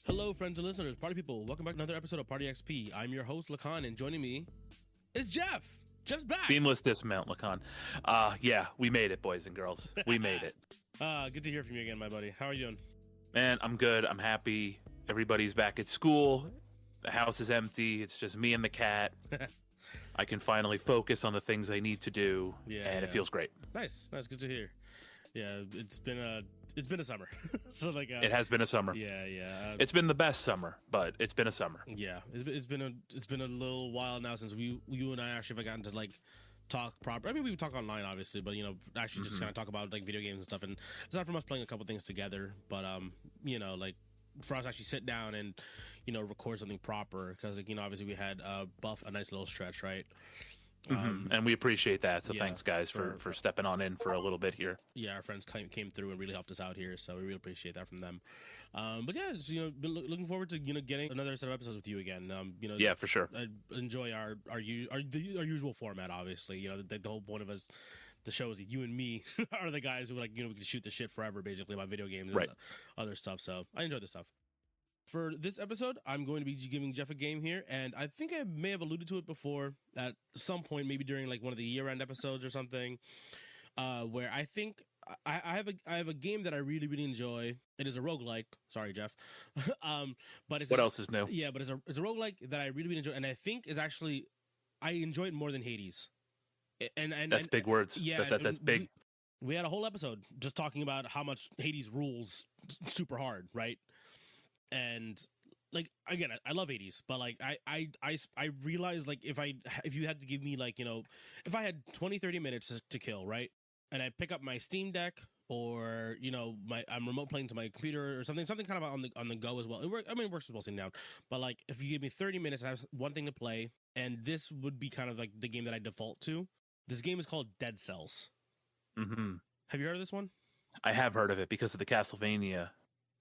Hello, friends and listeners, party people. Welcome back to another episode of Party XP. I'm your host, Lakan, and joining me is Jeff. Jeff's back. Beamless dismount, Lakan. Yeah, we made it, boys and girls. We made it. Good to hear from you again, my buddy. How are you doing? Man, I'm good. I'm happy. Everybody's back at school. The house is empty. It's just me and the cat. I can finally focus on the things I need to do, it feels great. Nice. That's good to hear. Yeah, it's been a summer. So it has been a summer. Yeah. It's been the best summer, but it's been a summer. Yeah, it's been a little while now since you and I actually have gotten to talk proper. I mean, we would talk online, obviously, but actually just kind of talk about video games and stuff. And aside from us playing a couple things together, but for us to actually sit down and record something proper, because obviously we had Buff a nice little stretch, right? And we appreciate that. So thanks, guys, for stepping on in for a little bit here. Yeah, our friends came through and really helped us out here, so we really appreciate that from them. But yeah, just, been looking forward to getting another set of episodes with you again. Yeah, for sure. I enjoy our usual format. Obviously, the whole point of us, the show is that you and me are the guys who we can shoot the shit forever, basically, about video games and other stuff. So I enjoy this stuff. For this episode, I'm going to be giving Jeff a game here, and I think I may have alluded to it before at some point, maybe during one of the year-end episodes or something, where I think I have a game that I really, really enjoy. It is a roguelike. Sorry, Jeff. But it's what else is new? Yeah, but it's a roguelike that I really, really enjoy, and I think is actually I enjoy it more than Hades. And that's big words. Yeah, that's big. We had a whole episode just talking about how much Hades rules super hard, right? And again, I love 80s, but I realized if you had to give me if I had 20-30 minutes to kill, right, and I pick up my Steam Deck or I'm remote playing to my computer or something kind of on the go as well. It works as well sitting down, but if you give me 30 minutes and I have one thing to play, and this would be kind of the game that I default to. This game is called Dead Cells. Mm-hmm. Have you heard of this one? I have heard of it because of the Castlevania.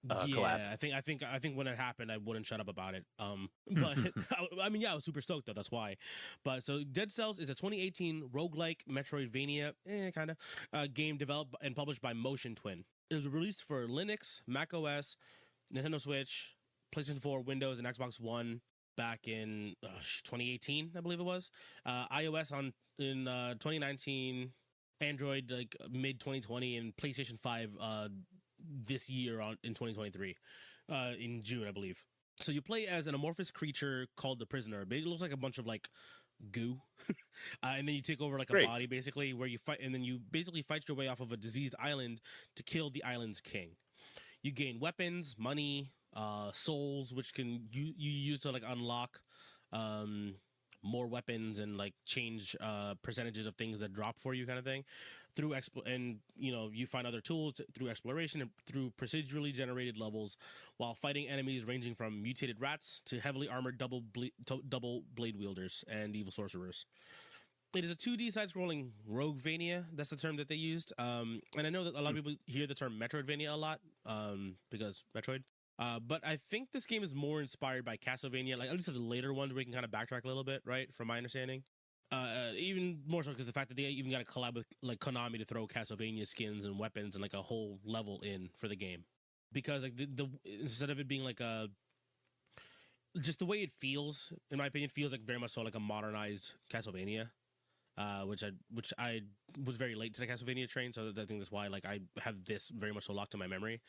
Collab. I think when it happened, I wouldn't shut up about it. But I was super stoked though. That's why. But so Dead Cells is a 2018 roguelike Metroidvania kind of game developed and published by Motion Twin. It was released for Linux, Mac OS, Nintendo Switch, PlayStation 4, Windows, and Xbox One back in 2018, I believe it was. iOS in 2019, Android mid 2020, and PlayStation 5 this year in 2023 in June, I believe. So you play as an amorphous creature called the Prisoner. It looks like a bunch of goo and then you take over a body, basically, where you fight, and then you basically fight your way off of a diseased island to kill the island's king. You gain weapons, money, souls, which can you use to unlock more weapons and change percentages of things that drop for you, kind of thing, through you find other tools through exploration and through procedurally generated levels, while fighting enemies ranging from mutated rats to heavily armored double blade wielders and evil sorcerers. It is a 2D side-scrolling roguevania. That's the term that they used. And I know that a lot of people hear the term Metroidvania a lot because Metroid. But I think this game is more inspired by Castlevania, at least the later ones where you can kind of backtrack a little bit, right? From my understanding. Even more so because the fact that they even got to collab with Konami to throw Castlevania skins and weapons and a whole level in for the game. Because the instead of it being just the way it feels, in my opinion, feels very much so a modernized Castlevania. Which I was very late to the Castlevania train, so I think that's why I have this very much so locked in my memory.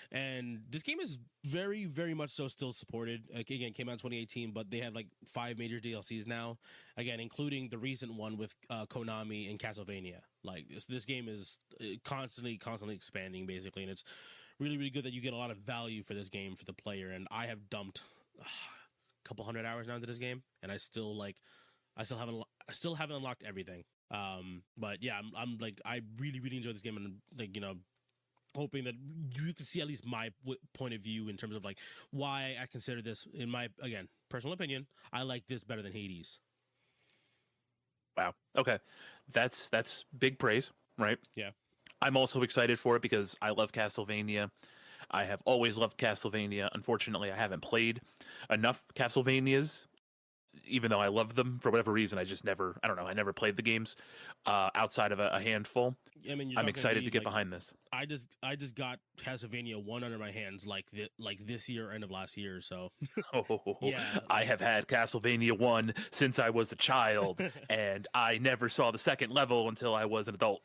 And this game is very, very much so still supported. Again, came out in 2018, but they have 5 major DLCs now. Again, including the recent one with Konami and Castlevania. This game is constantly expanding, basically, and it's really, really good that you get a lot of value for this game for the player. And I have dumped a couple hundred hours now into this game, and I still haven't unlocked everything. But yeah, I really, really enjoy this game, and hoping that you can see at least my point of view in terms of why I consider this, in my, again, personal opinion, I like this better than Hades. Wow. Okay. That's big praise, right? Yeah. I'm also excited for it because I love Castlevania. I have always loved Castlevania. Unfortunately, I haven't played enough Castlevanias, even though I love them. For whatever reason, I never played the games outside of a handful. I mean, I'm excited to get behind this. I just got Castlevania 1 under my hands like this year, end of last year. So yeah, I have had Castlevania 1 since I was a child, and I never saw the second level until I was an adult.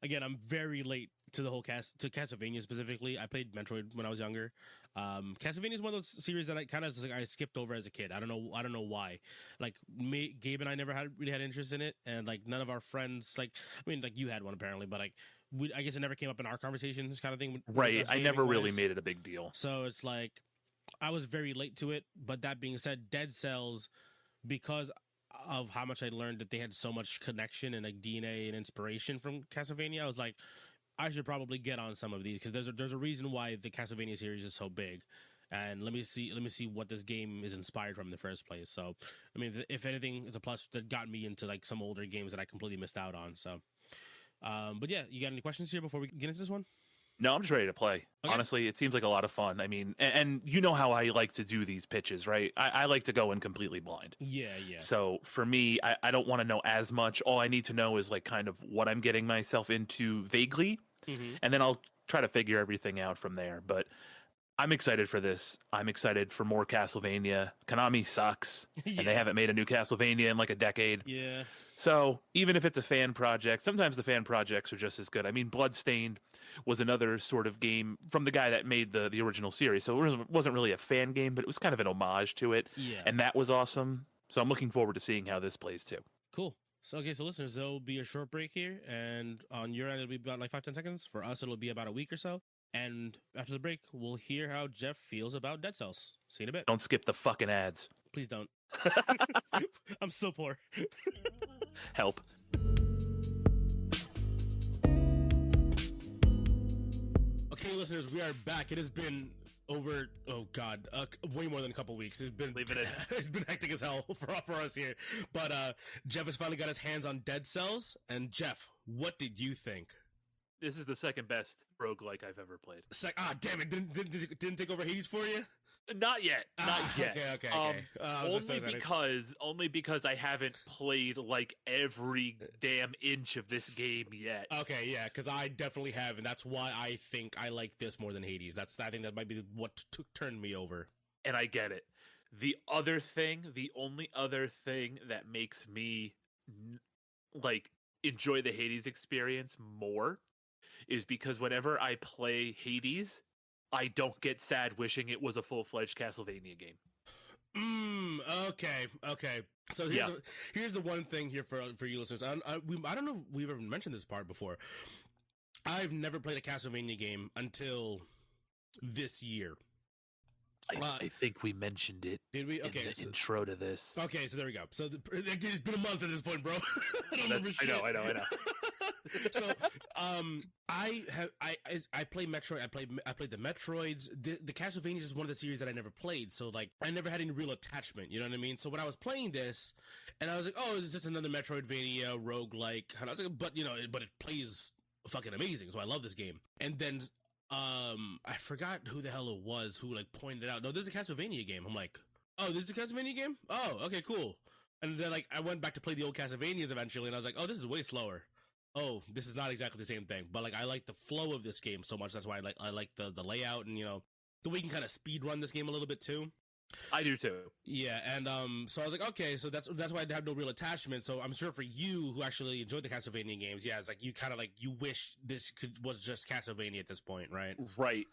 Again, I'm very late to the whole to Castlevania specifically. I played Metroid when I was younger. Castlevania is one of those series that I kind of I skipped over as a kid. I don't know why. Like Gabe and I never really had interest in it, and like none of our friends. Like I mean, like you had one apparently, but like I guess it never came up in our conversations, kind of thing. Right. I never really made it a big deal. So it's like I was very late to it. But that being said, Dead Cells, because of how much I learned that they had so much connection and like DNA and inspiration from Castlevania, I was like, I should probably get on some of these because there's a reason why the Castlevania series is so big, and let me see what this game is inspired from in the first place. So, I mean, if anything, it's a plus that got me into like some older games that I completely missed out on. So, but yeah, you got any questions here before we get into this one? No, I'm just ready to play. Okay. Honestly, it seems like a lot of fun. I mean, and you know how I like to do these pitches, right? I like to go in completely blind. Yeah. So for me, I don't want to know as much. All I need to know is like kind of what I'm getting myself into vaguely, and then I'll try to figure everything out from there. But I'm excited for this. I'm excited for more Castlevania. Konami sucks, and they haven't made a new Castlevania in like a decade. Yeah. So even if it's a fan project, sometimes the fan projects are just as good. I mean, Bloodstained was another sort of game from the guy that made the original series. So it wasn't really a fan game, but it was kind of an homage to it. Yeah. And that was awesome. So I'm looking forward to seeing how this plays too. Cool. So, okay, so listeners, there'll be a short break here. And on your end, it'll be about like 5-10 seconds. For us, it'll be about a week or so. And after the break, we'll hear how Jeff feels about Dead Cells. See you in a bit. Don't skip the fucking ads. Please don't. I'm so poor. Help. Okay, listeners, we are back. It has been over, way more than a couple weeks. It's been hectic as hell for us here. But Jeff has finally got his hands on Dead Cells. And Jeff, what did you think? This is the second best roguelike I've ever played. Damn it. Didn't take over Hades for you? Not yet. Not yet. Okay. Only because I haven't played like every damn inch of this game yet. Okay, yeah, because I definitely have, and that's why I think I like this more than Hades. I think that might be what turned me over. And I get it. The only other thing that makes me like enjoy the Hades experience more is because whenever I play Hades, I don't get sad wishing it was a full-fledged Castlevania game. Okay. So here's the one thing here for you listeners. I don't know if we've ever mentioned this part before. I've never played a Castlevania game until this year. I think we mentioned it. Did we? Okay, in the intro to this. Okay, so there we go. So it's been a month at this point, bro. I know. So, I play Metroid. I played the Metroids. The Castlevania is one of the series that I never played. So like, I never had any real attachment. You know what I mean? So when I was playing this, and I was like, oh, it's just another Metroidvania roguelike. And I was like, but it plays fucking amazing. So I love this game. And then, I forgot who the hell it was who like pointed out, no, this is a Castlevania game. I'm like, oh, this is a Castlevania game? Oh, okay, cool. And then like I went back to play the old Castlevanias eventually, and I was like, oh, this is way slower. Oh, this is not exactly the same thing. But like I like the flow of this game so much. That's why I like the layout, and the way you can kind of speed run this game a little bit too. I do too. Yeah, and so I was like, okay, so that's why I have no real attachment. So I'm sure for you who actually enjoyed the Castlevania games, yeah, it's like you kind of like you wish this was just Castlevania at this point, right? Right.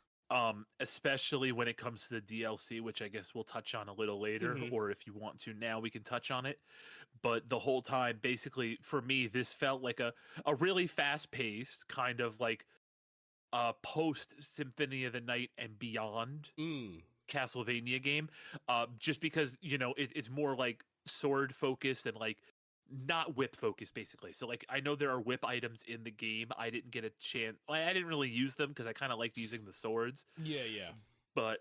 Especially when it comes to the DLC, which I guess we'll touch on a little later, or if you want to now, we can touch on it. But the whole time, basically, for me, this felt like a really fast-paced kind of like post Symphony of the Night and Beyond Castlevania game, just because it's more like sword focused and like not whip focused basically. So like I know there are whip items in the game. I didn't get a chance. I didn't really use them because I kind of liked using the swords. Yeah. But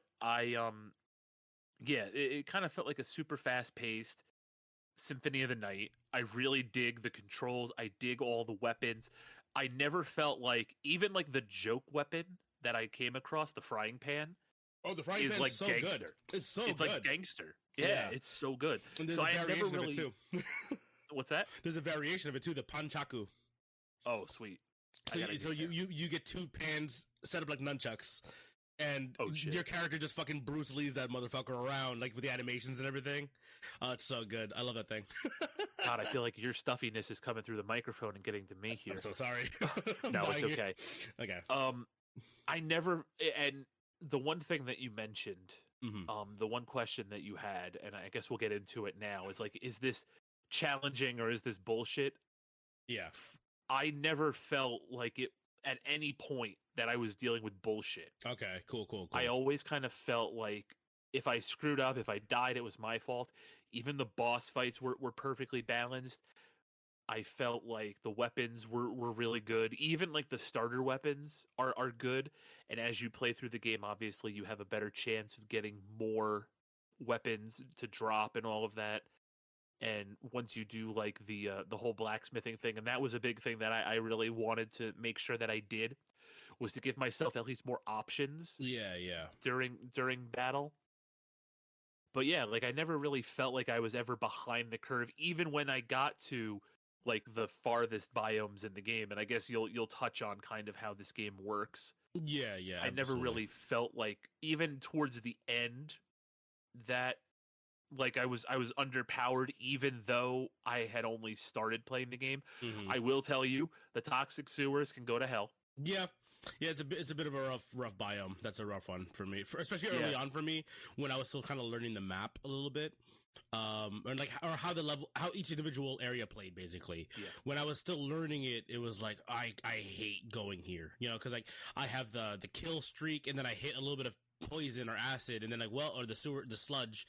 it kind of felt like a super fast paced Symphony of the Night. I really dig the controls. I dig all the weapons. I never felt like even like the joke weapon that I came across, the frying pan. Oh, the frying pan is so gangster. Good. It's good. Like gangster. Yeah, it's so good. And there's so a variation of it too. What's that? There's a variation of it too, the panchaku. Oh, sweet. So you get two pans set up like nunchucks, and your character just fucking Bruce Lee's that motherfucker around, like with the animations and everything. It's so good. I love that thing. God, I feel like your stuffiness is coming through the microphone and getting to me here. I'm so sorry. No, it's okay. Okay. I never, and the one thing that you mentioned, the one question that you had, and I guess we'll get into it now, is like, is this challenging or is this bullshit? Yeah. I never felt like it at any point that I was dealing with bullshit. Okay, cool. I always kind of felt like if I screwed up, if I died, it was my fault. Even the boss fights were perfectly balanced. I felt like the weapons were really good. Even like the starter weapons are good. And as you play through the game, obviously you have a better chance of getting more weapons to drop and all of that. And once you do like the whole blacksmithing thing, and that was a big thing that I really wanted to make sure that I did, was to give myself at least more options. Yeah. During battle. But yeah, like I never really felt like I was ever behind the curve, even when I got to like the farthest biomes in the game. And I guess you'll touch on kind of how this game works. Yeah. I never really felt like, even towards the end, that like I was underpowered, even though I had only started playing the game. I will tell you, the toxic sewers can go to hell. Yeah, it's a bit of a rough biome. That's a rough one for me, especially early on for me when I was still kind of learning the map a little bit, and like how each individual area played basically. Yeah. When I was still learning it, it was like I hate going here, because like I have the kill streak, and then I hit a little bit of poison or acid, and then like or the sludge.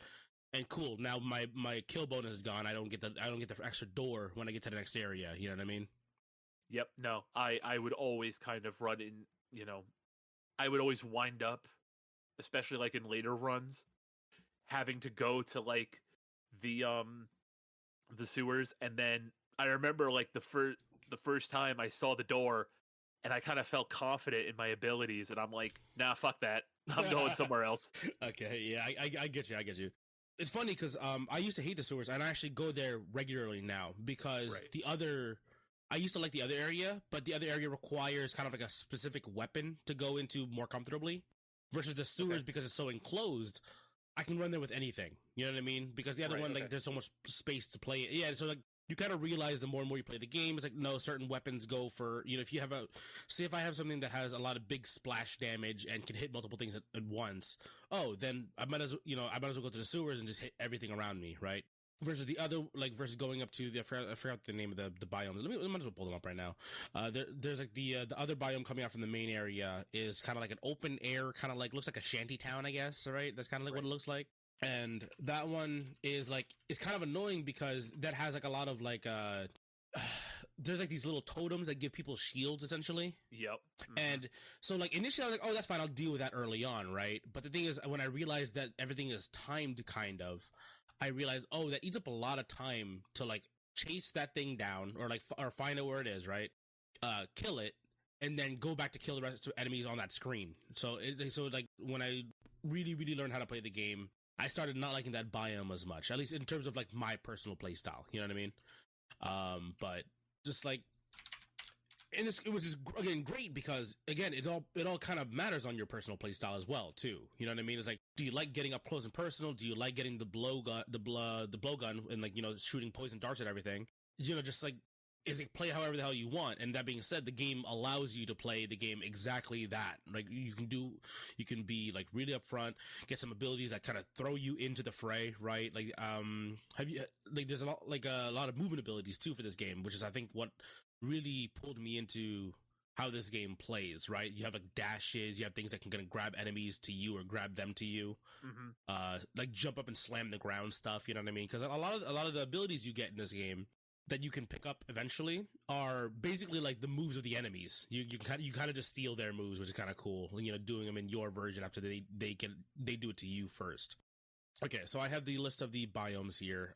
And cool, now my kill bonus is gone. I don't get the extra door when I get to the next area. You know what I mean? Yep. No, I would always kind of run in. I would always wind up, especially like in later runs, having to go to like the sewers, and then I remember like the first time I saw the door, and I kind of felt confident in my abilities, and I'm like, nah, fuck that, I'm going somewhere else. Okay, yeah, I get you. It's funny because I used to hate the sewers, and I actually go there regularly now because I used to like the other area, but the other area requires kind of like a specific weapon to go into more comfortably versus the sewers because it's so enclosed. I can run there with anything. You know what I mean? Because the other one, like, there's so much space to play it. Yeah, so like you kind of realize the more and more you play the game, it's like, no, certain weapons go for, if you have if I have something that has a lot of big splash damage and can hit multiple things at once, then I might as well go to the sewers and just hit everything around me, right? Versus the other, versus going up to I forgot the name of the biomes. Let me might as well pull them up right now. There's like the other biome coming out from the main area is kind of like an open air, kind of like, looks like a shanty town, I guess, right? That's kind of like what it looks like. And that one is like, it's kind of annoying because that has like a lot of like, there's like these little totems that give people shields essentially. Yep. And so like initially I was like, oh, that's fine, I'll deal with that early on, right? But the thing is, when I realized that everything is timed kind of, I realized, oh, that eats up a lot of time to like chase that thing down or find out where it is, right? Kill it, and then go back to kill the rest of the enemies on that screen. So like when I really, really learned how to play the game, I started not liking that biome as much, at least in terms of like my personal play style. You know what I mean? But just like, and it was just, again, great because again, it all kind of matters on your personal play style as well too. You know what I mean? It's like, do you like getting up close and personal? Do you like getting the blow gun and like, shooting poison darts at everything? Just like, is it play however the hell you want? And that being said, the game allows you to play the game exactly that. Like you can be like really upfront, get some abilities that kind of throw you into the fray, right? Like, there's a lot of movement abilities too for this game, which is, I think, what really pulled me into how this game plays, right? You have like dashes, you have things that can grab enemies to you or grab them to you, like jump up and slam the ground stuff. You know what I mean? Because a lot of the abilities you get in this game that you can pick up eventually are basically like the moves of the enemies. You kind of just steal their moves, which is kind of cool. Doing them in your version after they do it to you first. Okay, so I have the list of the biomes here.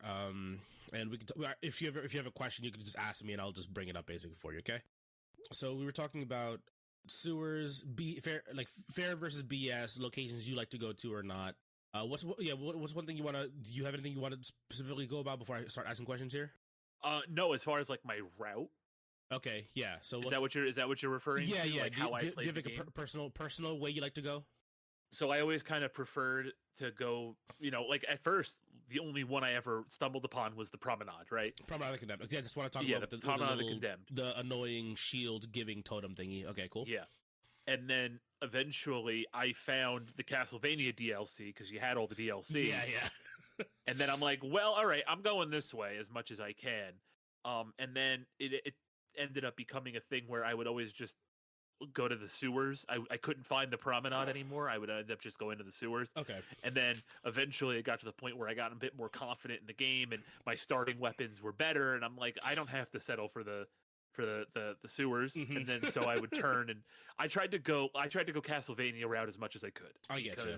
And we can if you have a question, you can just ask me and I'll just bring it up basically for you. Okay. So we were talking about sewers, fair versus BS, locations you like to go to or not. What's one thing you want to? Do you have anything you want to specifically go about before I start asking questions here? No, as far as like my route. Okay, yeah. So is that what you're referring to? Yeah. Like how I do play you have the like game? a personal way you like to go? So I always kind of preferred to go, like at first, the only one I ever stumbled upon was the Promenade, right? Promenade of the Condemned. Yeah, I just want to talk about the the Promenade of the little, Condemned. the annoying shield giving totem thingy. Okay, cool. Yeah. And then eventually I found the Castlevania DLC because you had all the DLC. Yeah. And then I'm like, well, all right, I'm going this way as much as I can. And then it ended up becoming a thing where I would always just go to the sewers. I couldn't find the Promenade anymore. I would end up just going to the sewers. Okay. And then eventually it got to the point where I got a bit more confident in the game and my starting weapons were better. And I'm like, I don't have to settle for the sewers. Mm-hmm. And then so I would turn and I tried to go Castlevania route as much as I could. I get you.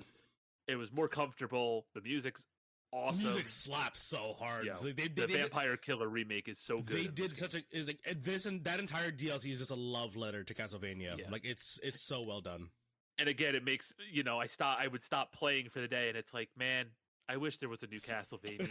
It was more comfortable. The music's awesome. Music slaps so hard. Yeah. Like, the Vampire Killer remake is so good. They did such a is like this, and that entire DLC is just a love letter to Castlevania. Yeah. Like it's so well done. And again, it makes I would stop playing for the day, and it's like, man, I wish there was a new Castlevania game.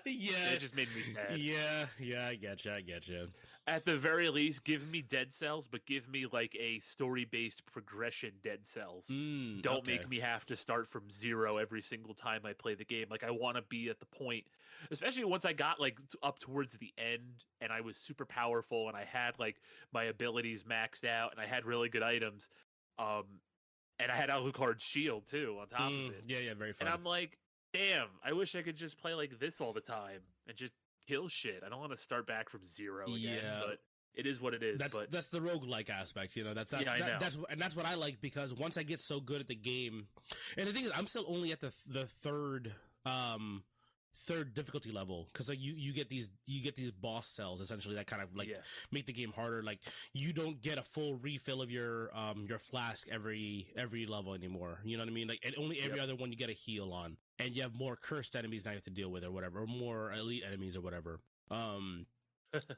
Yeah, it just made me sad. Yeah, I get you. At the very least, give me Dead Cells, but give me like a story-based progression Dead Cells. Don't make me have to start from zero every single time I play the game. Like I want to be at the point, especially once I got like up towards the end and I was super powerful and I had like my abilities maxed out and I had really good items. And I had Alucard's shield too on top of it. Yeah, very fun. And I'm like, damn, I wish I could just play like this all the time and just kill shit. I don't want to start back from zero again, but it is what it is. That's the roguelike aspect, that's what I like, because once I get so good at the game, and the thing is, I'm still only at the third difficulty level, because like you get these boss cells essentially that kind of like make the game harder. Like you don't get a full refill of your flask every level anymore. You know what I mean? Like, and only every other one you get a heal on, and you have more cursed enemies that you have to deal with or whatever, or more elite enemies or whatever.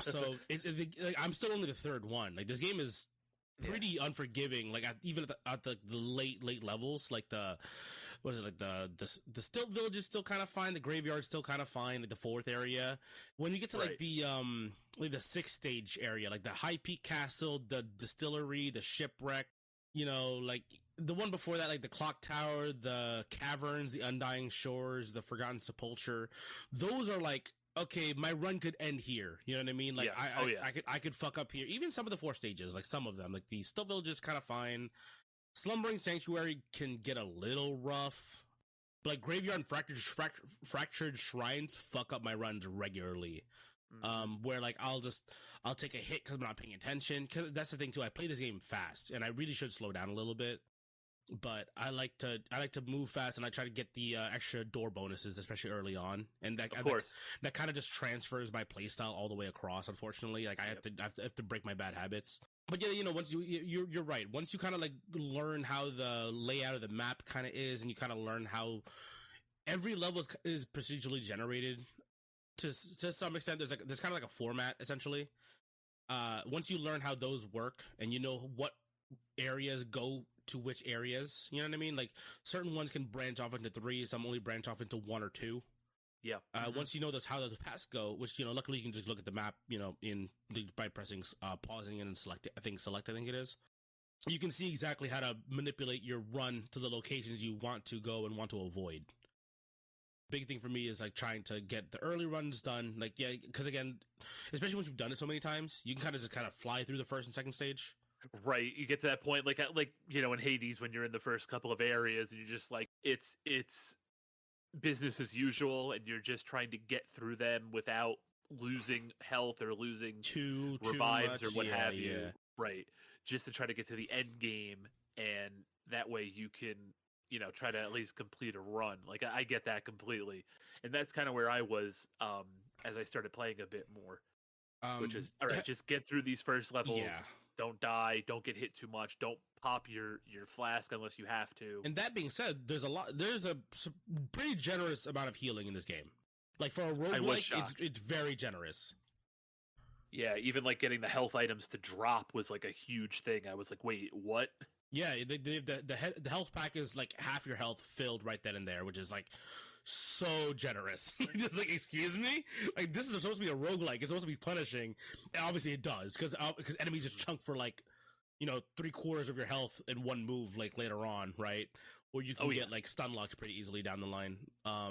So it's like, I'm still only the third one. Like this game is pretty unforgiving. Like even at the late levels, like the still village is still kind of fine. The graveyard's still kind of fine. Like the fourth area, when you get to like the sixth stage area, like the High Peak Castle, the distillery, the shipwreck, like the one before that, like the clock tower, the caverns, the Undying Shores, the Forgotten Sepulchre, those are like, okay, my run could end here. You know what I mean? Like, I could fuck up here. Even some of the 4 stages, like some of them, like the Still Village is kind of fine. Slumbering Sanctuary can get a little rough. But like Graveyard and Fractured Shrines fuck up my runs regularly. Where like I'll take a hit because I'm not paying attention. Because that's the thing too. I play this game fast, and I really should slow down a little bit. But I like to move fast, and I try to get the extra door bonuses, especially early on, and that kind of just transfers my playstyle all the way across. Unfortunately, like I have to break my bad habits. But yeah, once you're right. Once you kind of like learn how the layout of the map kind of is, and you kind of learn how every level is procedurally generated to some extent. There's kind of like a format essentially. Once you learn how those work, and you know what areas go to which areas, you know what I mean? Like certain ones can branch off into 3, some only branch off into 1 or 2. Yeah. Once you know how those paths go, which luckily you can just look at the map, by pressing pausing and select. I think it is. You can see exactly how to manipulate your run to the locations you want to go and want to avoid. Big thing for me is like trying to get the early runs done. Like because again, especially once you've done it so many times, you can kind of fly through the first and second stage. Right, you get to that point, like in Hades, when you're in the first couple of areas, and you're just like, it's business as usual, and you're just trying to get through them without losing health or losing revives or what have you. Right, just to try to get to the end game, and that way you can try to at least complete a run. Like I get that completely, and that's kind of where I was as I started playing a bit more, which is all right. Just get through these first levels. Yeah. Don't die. Don't get hit too much. Don't pop your flask unless you have to. And that being said, there's a pretty generous amount of healing in this game. Like for a roguelike, it's very generous. Yeah, even like getting the health items to drop was like a huge thing. I was like, wait, what? Yeah, the health pack is like half your health filled right then and there, which is like so generous. It's like, excuse me? Like, this is supposed to be a roguelike. It's supposed to be punishing. And obviously it does, because enemies just chunk for like, 3/4 of your health in one move, like later on, right? Or you can get like stun locked pretty easily down the line. I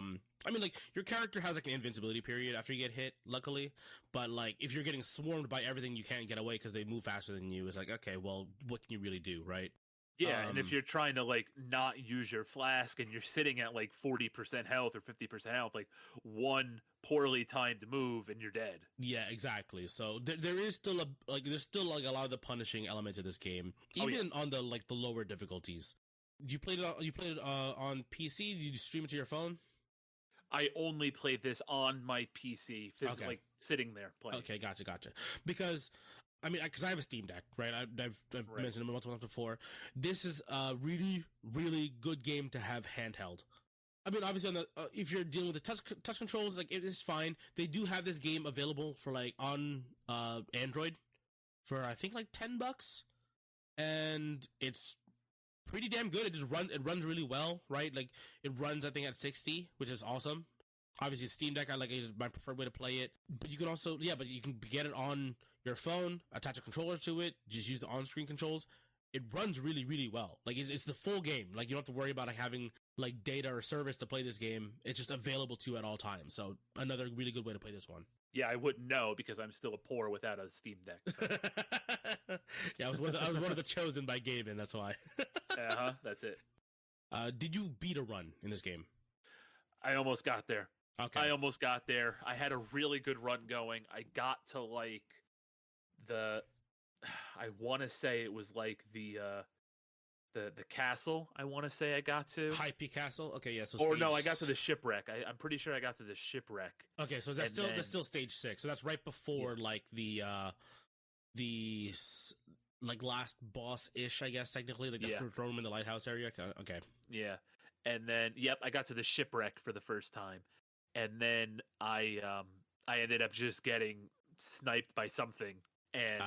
mean, like, your character has like an invincibility period after you get hit, luckily. But like, if you're getting swarmed by everything, you can't get away because they move faster than you. It's like, okay, well, what can you really do, right? Yeah, and if you're trying to like not use your flask and you're sitting at like 40% health or 50% health, like one poorly timed move and you're dead. Yeah, exactly. So there is still there's still like a lot of the punishing element to this game, even on the like the lower difficulties. You played it on PC? Did you stream it to your phone? I only played this on my PC, like sitting there playing. Okay, gotcha. Because I mean, because I have a Steam Deck, right? I've mentioned it multiple times before. This is a really, really good game to have handheld. I mean, obviously, on the if you're dealing with the touch controls, like, it is fine. They do have this game available for like on Android for I think like $10, and it's pretty damn good. It runs really well, right? Like, it runs I think at 60, which is awesome. Obviously, Steam Deck, is my preferred way to play it. But you can also, but you can get it on your phone, attach a controller to it, just use the on-screen controls. It runs really, really well. Like, it's the full game. Like, you don't have to worry about like having like data or service to play this game. It's just available to you at all times. So another really good way to play this one. Yeah, I wouldn't know because I'm still poor without a Steam Deck. So. Yeah, I was one of the chosen by Gavin. That's why. That's it. Did you beat a run in this game? I almost got there. Okay. I almost got there. I had a really good run going. I got to like I want to say it was like the castle. I want to say I got to High Peak Castle. Okay, yeah. So no, I got to the shipwreck. I'm pretty sure I got to the shipwreck. Okay, so that's still stage 6. So that's right before like the like last boss ish, I guess, technically, like the throw room in the lighthouse area. Okay. Yeah, and then I got to the shipwreck for the first time. And then I ended up just getting sniped by something, and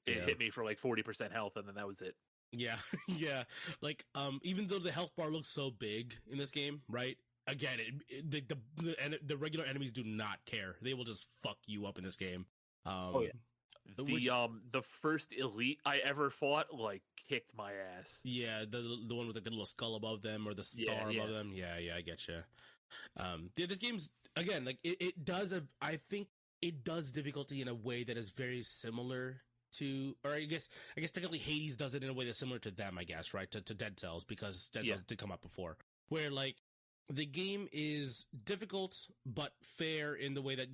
it hit me for like 40% health, and then that was it. Yeah, yeah. Like, even though the health bar looks so big in this game, right? Again, the regular enemies do not care. They will just fuck you up in this game. The first elite I ever fought like kicked my ass. Yeah, the one with like, the little skull above them or the star above them. Yeah, I get you. This game's again like I think it does difficulty in a way that is very similar to, or I guess technically Hades does it in a way that's similar to them, I guess, right? To Dead Cells, because Dead Cells did come up before, where like the game is difficult but fair in the way that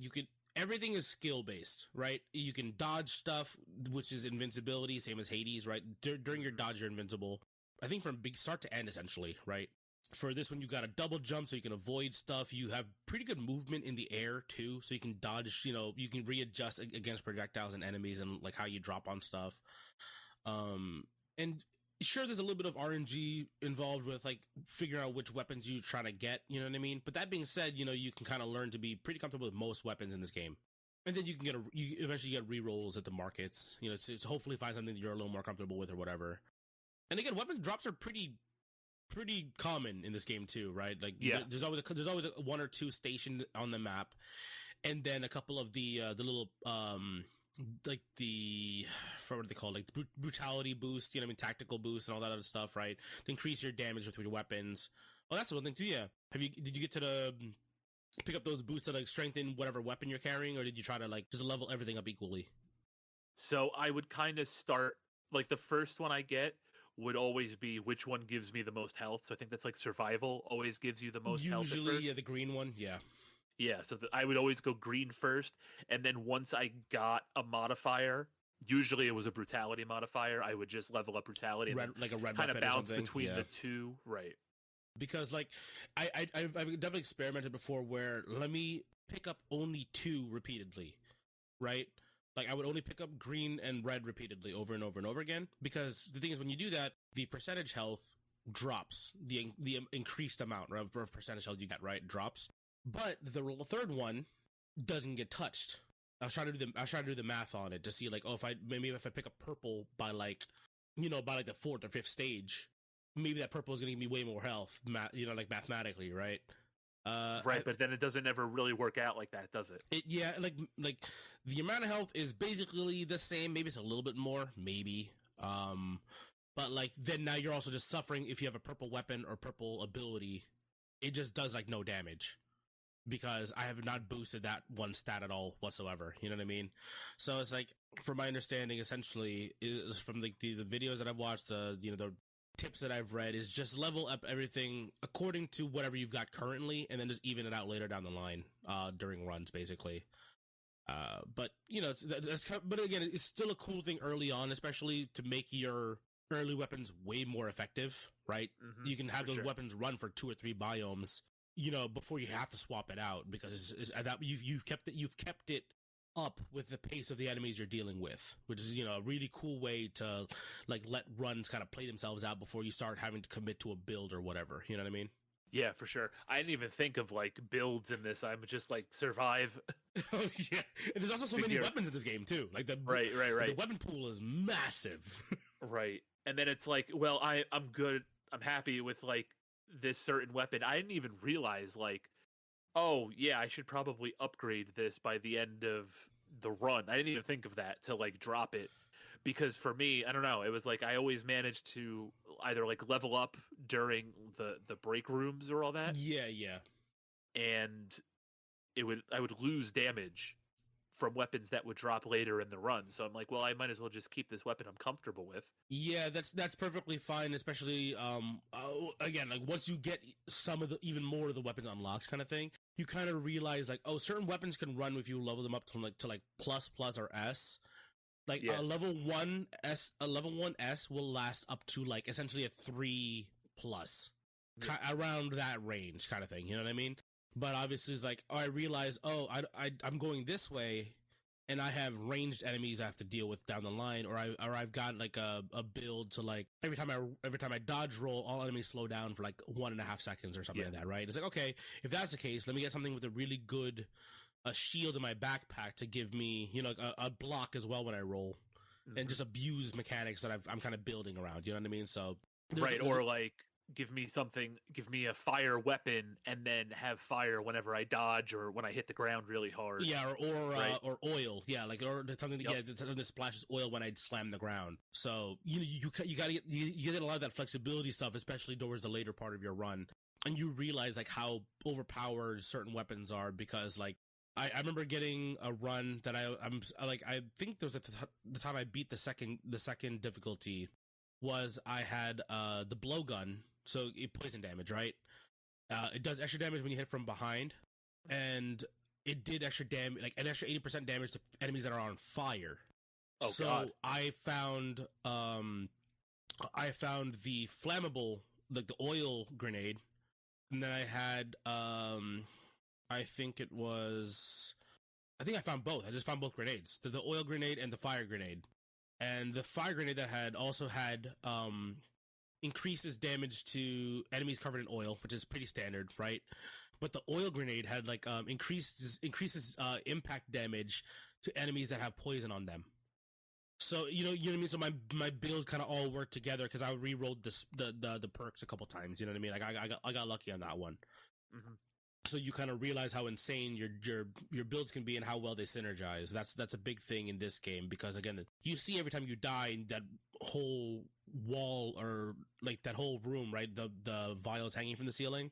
everything is skill based, right? You can dodge stuff, which is invincibility, same as Hades, right? During your dodge, you're invincible. I think from big start to end, essentially, right? For this one, you got a double jump, so you can avoid stuff. You have pretty good movement in the air, too, so you can dodge, you can readjust against projectiles and enemies and, like, how you drop on stuff. And sure, there's a little bit of RNG involved with, like, figuring out which weapons you're trying to get, you know what I mean? But that being said, you can kind of learn to be pretty comfortable with most weapons in this game. And then you eventually get rerolls at the markets. It's hopefully find something that you're a little more comfortable with or whatever. And again, weapon drops are pretty common in this game too, right? Like, there's always one or two stationed on the map, and then a couple of the little like the what are they called, like the brutality boost, tactical boost and all that other stuff, right? To increase your damage with your weapons. Well, that's one thing too. Yeah, did you get to pick up those boosts to like strengthen whatever weapon you're carrying, or did you try to like just level everything up equally? So I would kind of start like the first one I get would always be which one gives me the most health. So I think that's like survival always gives you the most health. Usually, yeah, the green one, yeah. Yeah, so I would always go green first, and then once I got a modifier, usually it was a brutality modifier, I would just level up brutality, like a red kind of weapon bounce or something. Between the two, right? Because like I've definitely experimented before where let me pick up only 2 repeatedly, right? Like, I would only pick up green and red repeatedly over and over and over again, because the thing is, when you do that, the percentage health drops. The increased amount of percentage health you get, right, drops. But the third one doesn't get touched. I was trying to do the math on it to see, like, if I pick up purple by like the 4th or 5th stage, maybe that purple is going to give me way more health, like mathematically, right? Right, but then it doesn't ever really work out like that, does it? Yeah, like the amount of health is basically the same. Maybe it's a little bit more, maybe. But like then now you're also just suffering if you have a purple weapon or purple ability. It just does like no damage because I have not boosted that one stat at all whatsoever. You know what I mean? So it's like, from my understanding, essentially, is from the videos that I've watched, the tips that I've read, is just level up everything according to whatever you've got currently, and then just even it out later down the line during runs, basically. But that's kind of, but again, it's still a cool thing early on, especially to make your early weapons way more effective, right? Mm-hmm, you can have those weapons run for 2 or 3 biomes, before you have to swap it out, because you've kept it up with the pace of the enemies you're dealing with, which is a really cool way to like let runs kind of play themselves out before you start having to commit to a build or whatever. You know what I mean? Yeah, for sure. I didn't even think of like builds in this. I'm just like survive. Oh yeah, and there's also so many weapons in this game too. Like right. The weapon pool is massive. Right, and then it's like, well, I'm good. I'm happy with like this certain weapon. I didn't even realize like, oh yeah, I should probably upgrade this by the end of the run. I didn't even think of that to like drop it, because for me, I don't know, it was like I always managed to either like level up during the break rooms or all that. Yeah. And I would lose damage from weapons that would drop later in the run. So I'm like, well, I might as well just keep this weapon I'm comfortable with. Yeah, that's perfectly fine, especially again, like once you get some of the even more of the weapons unlocked kind of thing, you kind of realize like, oh, certain weapons can run if you level them up to like plus or S. Like a level 1S will last up to like essentially a 3+, around that range kind of thing. You know what I mean? But obviously, it's like, I realize, I'm going this way, and I have ranged enemies I have to deal with down the line, or I've got like a build to like every time I dodge roll, all enemies slow down for like 1.5 seconds or something like that, right? It's like, okay, if that's the case, let me get something with a really good shield in my backpack to give me, a block as well when I roll, and just abuse mechanics that I'm kind of building around. You know what I mean? So or like, give me a fire weapon and then have fire whenever I dodge or when I hit the ground really hard. Yeah, or oil. Yeah, like, or something that splashes oil when I slam the ground. So you gotta get a lot of that flexibility stuff, especially towards the later part of your run, and you realize like how overpowered certain weapons are, because like I remember getting a run that I think there was at the time I beat the second difficulty was I had the blowgun. So it poison damage, right? It does extra damage when you hit from behind, and it did extra damage, like an extra 80% damage to enemies that are on fire. Oh, so God. I found the flammable, like the oil grenade, and then I had I think I found both. I just found both grenades, the oil grenade and the fire grenade, and the fire grenade that had also had increases damage to enemies covered in oil, which is pretty standard, right? But the oil grenade had like increases impact damage to enemies that have poison on them. So you know what I mean. So my build kind of all worked together because I re-rolled the perks a couple times. You know what I mean? Like I got lucky on that one. Mm-hmm. So you kind of realize how insane your builds can be and how well they synergize. That's a big thing in this game, because again, you see every time you die, that whole wall or like that whole room, right? The vials hanging from the ceiling,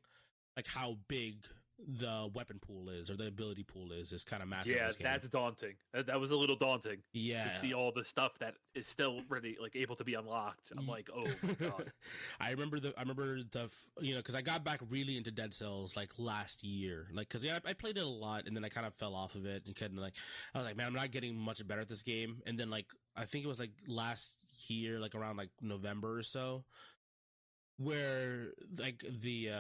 like how big the weapon pool is or the ability pool is kind of massive. Yeah, that's daunting. That was a little daunting. Yeah, to see all the stuff that is still ready, like able to be unlocked. I'm like, oh my God. I remember the because I got back really into Dead Cells like last year, like because I played it a lot and then I kind of fell off of it and kind of like I was like, man, I'm not getting much better at this game. And then like I think it was like last year, like around like November or so, where like the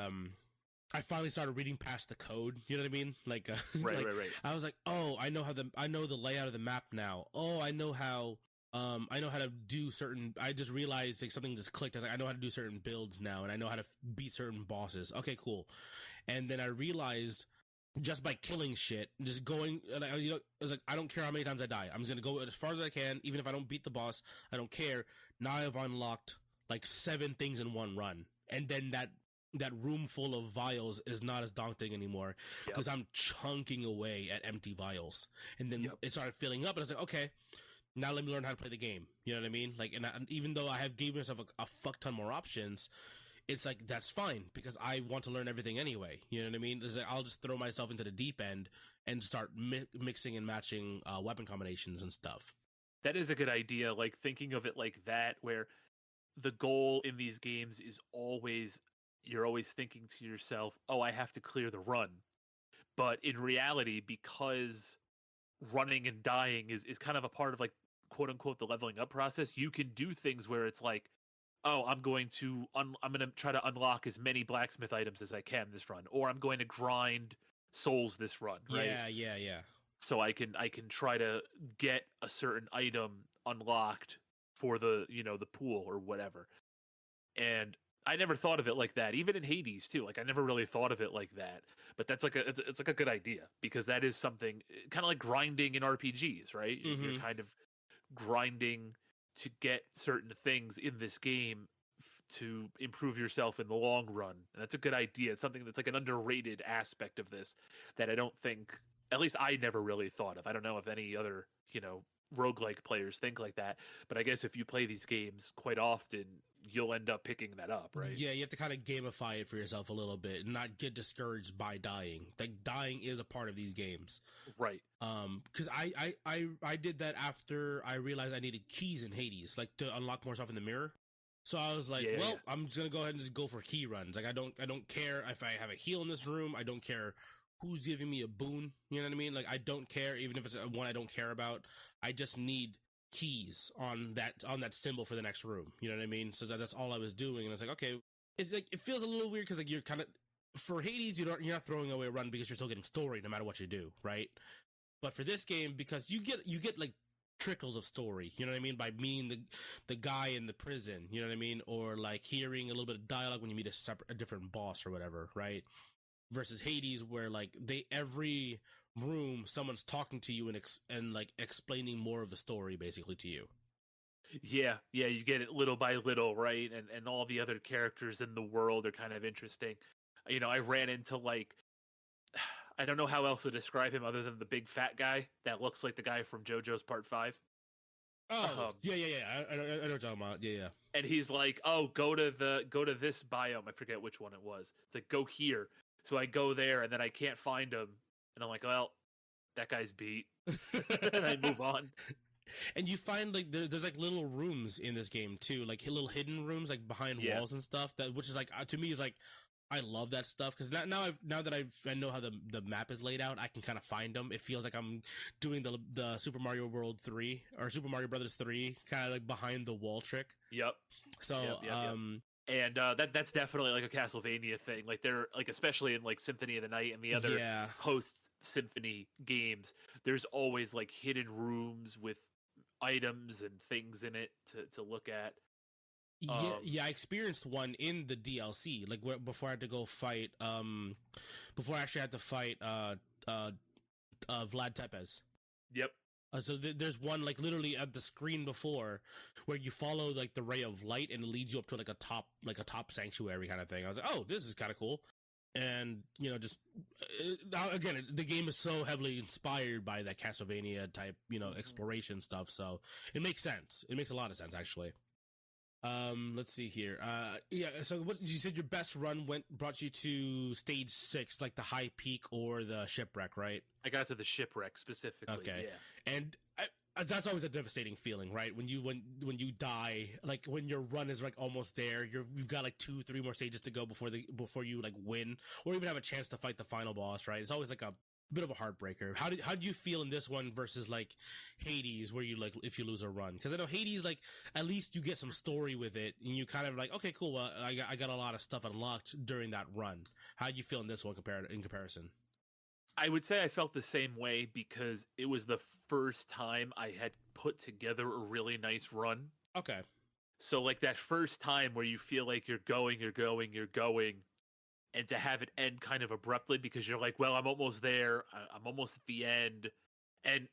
I finally started reading past the code. You know what I mean? Like, right. I was like, oh, I know the layout of the map now. Oh, I know how to do certain. I just realized like something just clicked. I was like, I know how to do certain builds now, and I know how to beat certain bosses. Okay, cool. And then I realized just by killing shit, just going, I was like, I don't care how many times I die. I'm just gonna go as far as I can, even if I don't beat the boss. I don't care. Now I've unlocked like 7 things in one run, and then that that room full of vials is not as daunting anymore because I'm chunking away at empty vials, and then it started filling up, and I was like, okay, now let me learn how to play the game. You know what I mean? Like, and even though I have gave myself a fuck ton more options, it's like, that's fine because I want to learn everything anyway. You know what I mean? It's like, I'll just throw myself into the deep end and start mixing and matching weapon combinations and stuff. That is a good idea. Like, thinking of it like that, where the goal in these games is always, you're always thinking to yourself, oh, I have to clear the run. But in reality, because running and dying is kind of a part of, like, quote unquote, the leveling up process, you can do things where it's like, oh, I'm going to try to unlock as many blacksmith items as I can this run, or I'm going to grind souls this run, right? Yeah. So I can try to get a certain item unlocked for the, the pool or whatever. And I never thought of it like that, even in Hades too. Like, I never really thought of it like that. But that's like it's like a good idea, because that is something kind of like grinding in RPGs, right? Mm-hmm. You're kind of grinding to get certain things in this game to improve yourself in the long run. And that's a good idea. It's something that's like an underrated aspect of this that I don't think, at least I never really thought of. I don't know if any other, roguelike players think like that, but I guess if you play these games quite often, you'll end up picking that up, right? Yeah, you have to kind of gamify it for yourself a little bit and not get discouraged by dying. Like, dying is a part of these games. Right. Because I did that after I realized I needed keys in Hades, like, to unlock more stuff in the mirror. So I was like, I'm just gonna go ahead and just go for key runs. Like, I don't care if I have a heal in this room. I don't care who's giving me a boon. You know what I mean? Like, I don't care, even if it's one I don't care about. I just need keys on that symbol for the next room. You know what I mean? So that's all I was doing. And I was like, okay, it's like, it feels a little weird because, like, you're kind of, for Hades, you're not throwing away a run because you're still getting story no matter what you do, right? But for this game, because you get like trickles of story, you know what I mean, by meeting the guy in the prison, you know what I mean, or like hearing a little bit of dialogue when you meet a different boss or whatever, right? Versus Hades, where like every room someone's talking to you and like explaining more of the story basically to you. Yeah, you get it little by little, right? And all the other characters in the world are kind of interesting. I ran into, like, I don't know how else to describe him other than the big fat guy that looks like the guy from JoJo's Part 5. Oh, yeah. I know what you're talking about. Yeah. And he's like, oh, go to this biome. I forget which one it was. It's like, go here. So I go there, and then I can't find him. And I'm like, well, that guy's beat. And I move on. And you find, like, there's like little rooms in this game too, like little hidden rooms, like behind walls and stuff. Which is like, to me, is like, I love that stuff, because now that I know how the map is laid out, I can kind of find them. It feels like I'm doing the Super Mario World 3 or Super Mario Brothers 3 kind of like behind the wall trick. Yep. So and that's definitely like a Castlevania thing. Like, they're like, especially in like Symphony of the Night and the other post Symphony games, there's always like hidden rooms with items and things in it to look at. Yeah, I experienced one in the DLC, like before I had to go fight, before I actually had to fight, Vlad Tepes. Yep. So there's one, like, literally at the screen before, where you follow, like, the ray of light and it leads you up to like a top sanctuary kind of thing. I was like, oh, this is kind of cool. And, just again, the game is so heavily inspired by that Castlevania type, exploration stuff. So it makes sense. It makes a lot of sense, actually. Let's see here. So what you said, your best run brought you to stage 6, like the high peak or the shipwreck, right? I got to the shipwreck specifically. Okay. Yeah. And that's always a devastating feeling, right? When you die, like when your run is like almost there, you've got like 2-3 more stages to go before you like win or even have a chance to fight the final boss, right? It's always like a bit of a heartbreaker. How do you feel in this one versus like Hades, where you like if you lose a run? Because I know Hades, like, at least you get some story with it, and you kind of like, okay, cool. Well, I got a lot of stuff unlocked during that run. How do you feel in this one in comparison? I would say I felt the same way because it was the first time I had put together a really nice run. Okay. So like that first time where you feel like you're going, and to have it end kind of abruptly because you're like, well, I'm almost there. I'm almost at the end. And,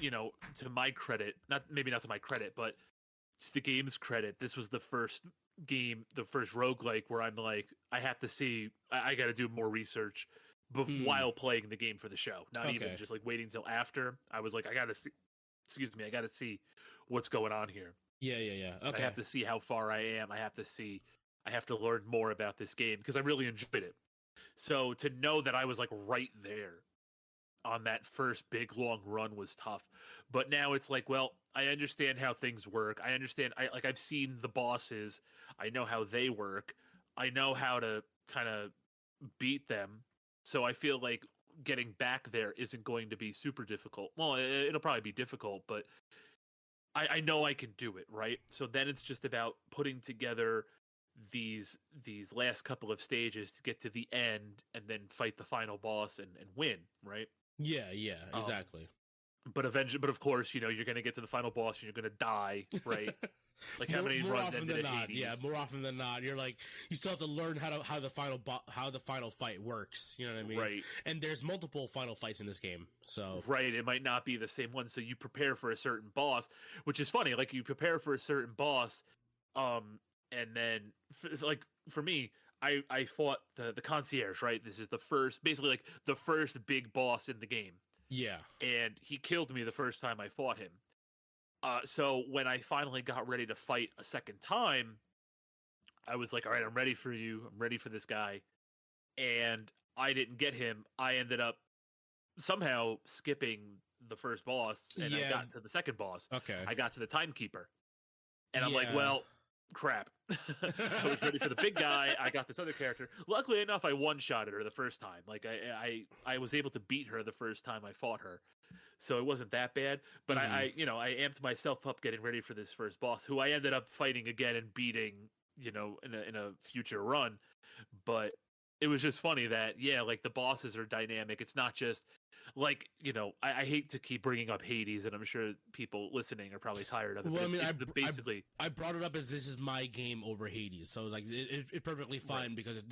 to my credit, not to my credit, but to the game's credit, this was the first roguelike where I'm like, I have to see, I got to do more research while playing the game for the show. Not even just like waiting until after. I was like, I got to see, I got to see what's going on here. Yeah. Okay. I have to see how far I am. I have to learn more about this game because I really enjoyed it. So to know that I was like right there on that first big long run was tough. But now it's like, well, I understand how things work. I understand. I've seen the bosses. I know how they work. I know how to kind of beat them. So I feel like getting back there isn't going to be super difficult. Well, it'll probably be difficult, but I know I can do it, right? So then it's just about putting together these last couple of stages to get to the end and then fight the final boss and win, right? Yeah, exactly. But of course, you know, you're going to get to the final boss and you're going to die, right? Like how many more runs often ended than at not? Hades? Yeah, more often than not, you're like, you still have to learn how the final fight works. You know what I mean? Right. And there's multiple final fights in this game, so right, it might not be the same one. So you prepare for a certain boss, which is funny. Like you prepare for a certain boss, and then like for me, I fought the concierge. Right, this is basically like the first big boss in the game. Yeah, and he killed me the first time I fought him. So when I finally got ready to fight a second time, I was like, all right, I'm ready for you. I'm ready for this guy. And I didn't get him. I ended up somehow skipping the first boss, and I got to the second boss. Okay. I got to the timekeeper. And I'm like, well, crap. I was ready for the big guy. I got this other character. Luckily enough, I one-shotted her the first time. Like, I was able to beat her the first time I fought her. So it wasn't that bad, but I amped myself up getting ready for this first boss, who I ended up fighting again and beating, you know, in a future run. But it was just funny that, like the bosses are dynamic. It's not just like, you know, I hate to keep bringing up Hades, and I'm sure people listening are probably tired of it. Well, I mean, I brought it up as this is my game over Hades, so like it's perfectly fine, right? Because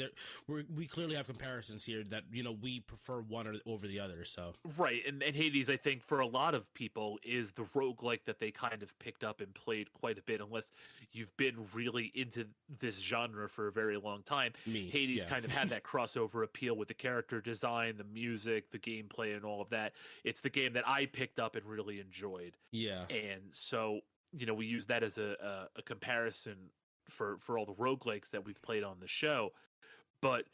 we clearly have comparisons here that, you know, we prefer one over the other. So right, and Hades, I think for a lot of people is the roguelike that they kind of picked up and played quite a bit, unless you've been really into this genre for a very long time. Hades kind of had that crossover appeal with the character design, the music, the gameplay, and all of that. It's the game that I picked up and really enjoyed. Yeah. And so, you know, we use that as a comparison for all the roguelikes that we've played on the show. But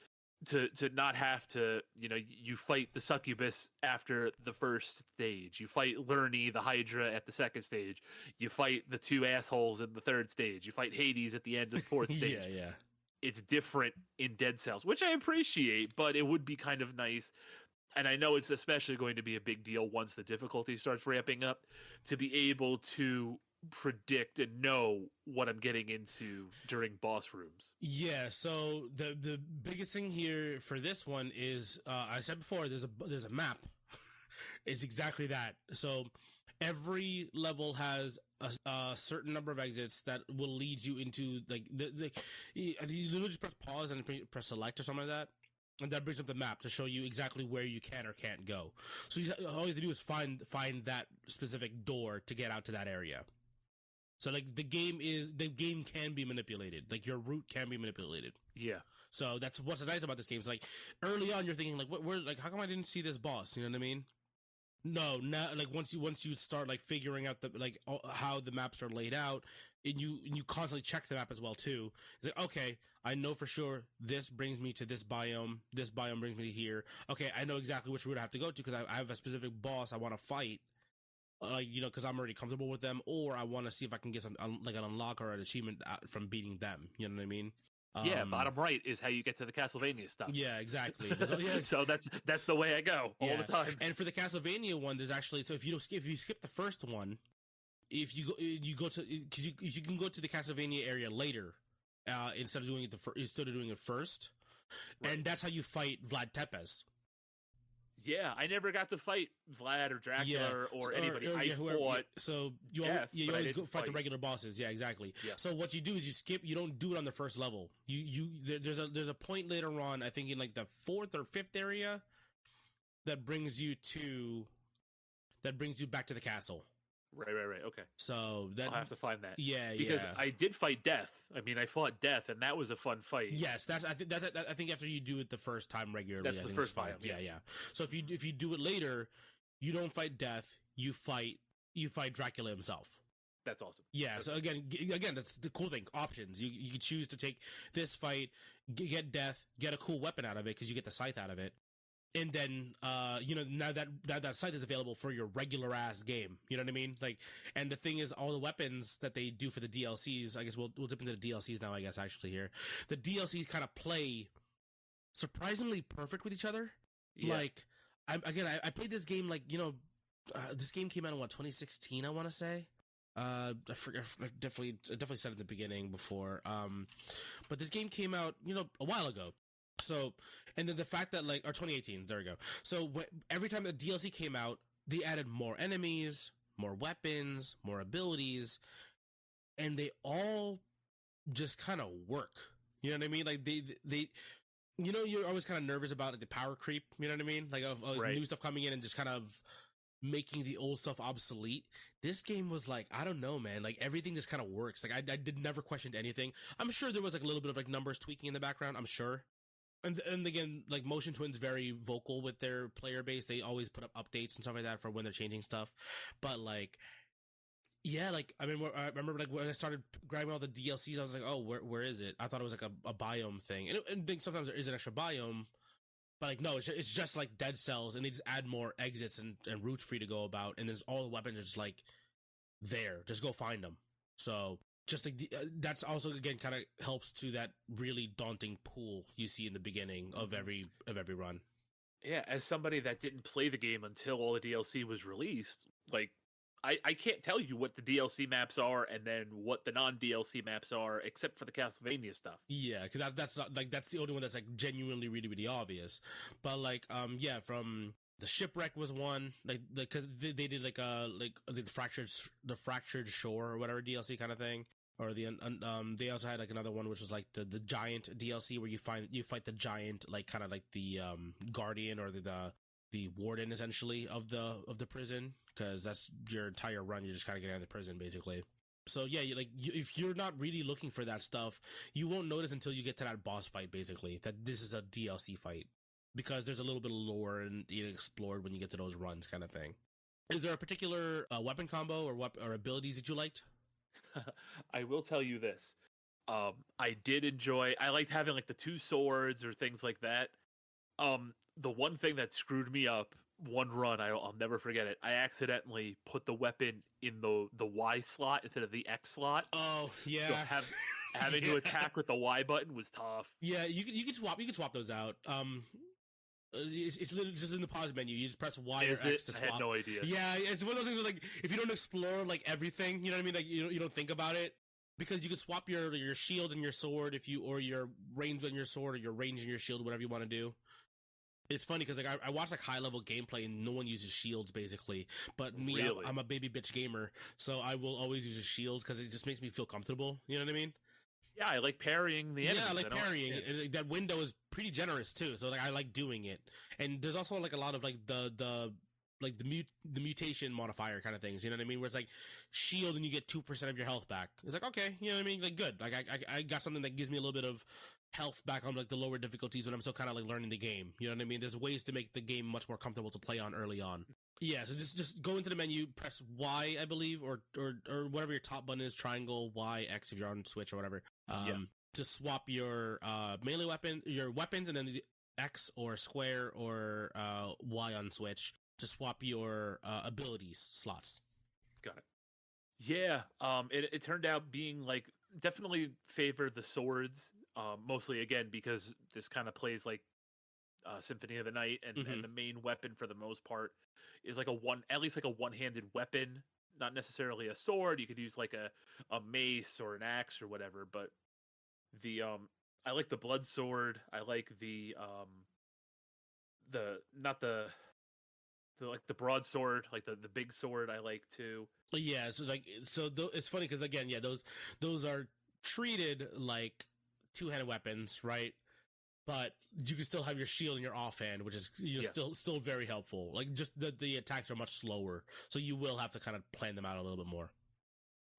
to not have to, you know, you fight the succubus after the first stage. You fight Lerny, the Hydra, at the second stage. You fight the two assholes in the third stage. You fight Hades at the end of the fourth stage. Yeah. It's different in Dead Cells, which I appreciate, but it would be kind of nice. And I know it's especially going to be a big deal once the difficulty starts ramping up, to be able to predict and know what I'm getting into during boss rooms. Yeah, so the biggest thing here for this one is, I said before, there's a map. It's exactly that. So every level has a certain number of exits that will lead you into, like, you literally just press pause and press select or something like that. And that brings up the map to show you exactly where you can or can't go. So all you have to do is find that specific door to get out to that area. So like the game can be manipulated. Like your route can be manipulated. Yeah. So that's what's nice about this game. It's like early on you're thinking like, where, like, how come I didn't see this boss? You know what I mean? No, like once you start like figuring out how the maps are laid out, and you constantly check the map as well too. It's like, okay, I know for sure this brings me to this biome brings me to here. Okay, I know exactly which route I have to go to because I have a specific boss I want to fight. You know, because I'm already comfortable with them, or I want to see if I can get some like an unlock or an achievement from beating them. You know what I mean? Yeah, bottom right is how you get to the Castlevania stuff. Yeah, exactly. So that's the way I go all the time. And for the Castlevania one, there's actually, so if you skip the first one, if you go to, because you can go to the Castlevania area later, instead of doing it first, right. And that's how you fight Vlad Tepes. Yeah, I never got to fight Vlad or Dracula or anybody. So you always go fight the regular bosses. Yeah, exactly. Yeah. So what you do is you don't do it on the first level. There's a point later on, I think in like the fourth or fifth area, that brings you back to the castle. Right. Okay. So that I'll have to find that. Yeah, because yeah. I did fight Death. I mean, I fought Death, and that was a fun fight. Yes, I think after you do it the first time regularly, That's the first fine. time. Yeah. So if you do it later, you don't fight Death. You fight Dracula himself. That's awesome. Yeah. So again, that's the cool thing. Options. You can choose to take this fight, get Death, get a cool weapon out of it because you get the scythe out of it. And then, now that site is available for your regular ass game. You know what I mean? Like, and the thing is, all the weapons that they do for the DLCs, I guess we'll dip into the DLCs now, I guess, actually here. The DLCs kind of play surprisingly perfect with each other. Yeah. Like, I played this game, like, this game came out in 2016, I want to say. I definitely said it in the beginning before. But this game came out, a while ago. So, and then the fact that or 2018, there we go. So every time the DLC came out, they added more enemies, more weapons, more abilities, and they all just kind of work. You know what I mean? Like they, you're always kind of nervous about the power creep. You know what I mean? Like of right. New stuff coming in and just kind of making the old stuff obsolete. This game was like, I don't know, man. Like everything just kind of works. Like I did never questioned anything. I'm sure there was like a little bit of numbers tweaking in the background. I'm sure. And again, Motion Twin's very vocal with their player base. They always put up updates and stuff like that for when they're changing stuff. But yeah, I remember when I started grabbing all the DLCs, I was like, oh, where is it? I thought it was like a biome thing. And sometimes there is an extra biome, but no, it's just like Dead Cells, and they just add more exits and routes for you to go about, and there's all the weapons are just there. Just go find them. So just that's also again kind of helps to that really daunting pool you see in the beginning of every run. Yeah, as somebody that didn't play the game until all the DLC was released, I can't tell you what the DLC maps are and then what the non-DLC maps are, except for the Castlevania stuff. Yeah, because that's not, that's the only one that's genuinely really really obvious. But from the shipwreck was one because they did the fractured shore or whatever DLC kind of thing, or they also had another one which was the giant DLC where you fight the giant kind of the guardian or the warden essentially of the prison, because that's your entire run. You're just kind of getting out of the prison basically. So yeah, if you're not really looking for that stuff, you won't notice until you get to that boss fight basically that this is a DLC fight. Because there's a little bit of lore and explored when you get to those runs kind of thing. Is there a particular weapon combo or abilities that you liked? I will tell you this. I liked having the two swords or things like that. The one thing that screwed me up one run, I'll never forget it. I accidentally put the weapon in the Y slot instead of the X slot. Oh, yeah. So having to attack with the Y button was tough. Yeah, you can swap those out. It's literally just in the pause menu. You just press Y or X to swap. I had no idea. Yeah, it's one of those things if you don't explore everything, you know what I mean? You don't think about it, because you could swap your shield and your sword or your range on your sword or your range and your shield, whatever you want to do. It's funny because I watch high level gameplay and no one uses shields basically, but me, really? I'm a baby bitch gamer, so I will always use a shield because it just makes me feel comfortable. You know what I mean? Yeah, I like parrying the enemies. Yeah, I like parrying. And that window is pretty generous too, so I like doing it. And there's also a lot of the mutation modifier kind of things. You know what I mean? Where it's shield and you get 2% of your health back. It's okay, you know what I mean? Good. I got something that gives me a little bit of health back on the lower difficulties when I'm still kind of learning the game. You know what I mean? There's ways to make the game much more comfortable to play on early on. Yeah, so just go into the menu, press Y, I believe, or whatever your top button is, triangle, Y, X if you're on Switch or whatever. To swap your melee your weapons, and then the X or square or Y on Switch to swap your abilities slots. Got it. Yeah, it turned out being definitely favor the swords, mostly again because this kind of plays Symphony of the Night, and the main weapon for the most part is at least a one-handed weapon, not necessarily a sword. You could use a mace or an axe or whatever, but I like the blood sword. I like the broadsword, the big sword. I like too. Yeah, so it's funny because again, yeah, those are treated like two-handed weapons, right? but you can still have your shield in your offhand, which is still very helpful. Like, just the attacks are much slower, so you will have to kind of plan them out a little bit more.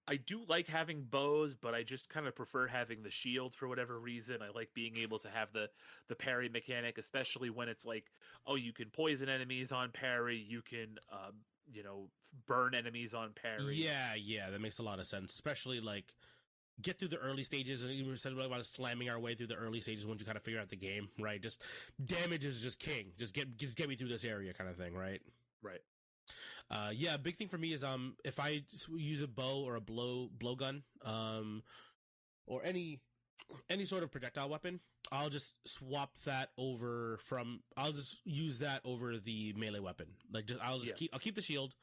I do like having bows, but I just kind of prefer having the shield for whatever reason. I like being able to have the parry mechanic, especially when it's like, oh, you can poison enemies on parry, you can burn enemies on parry. Yeah, that makes a lot of sense, especially like get through the early stages, and you said about slamming our way through the early stages once you kind of figure out the game, right? Just damage is just king. Just get me through this area kind of thing, right? Right. Yeah, big thing for me is if I use a bow or a blowgun, or any sort of projectile weapon, I'll just swap that over I'll just use that over the melee weapon. Like, I'll keep the shield.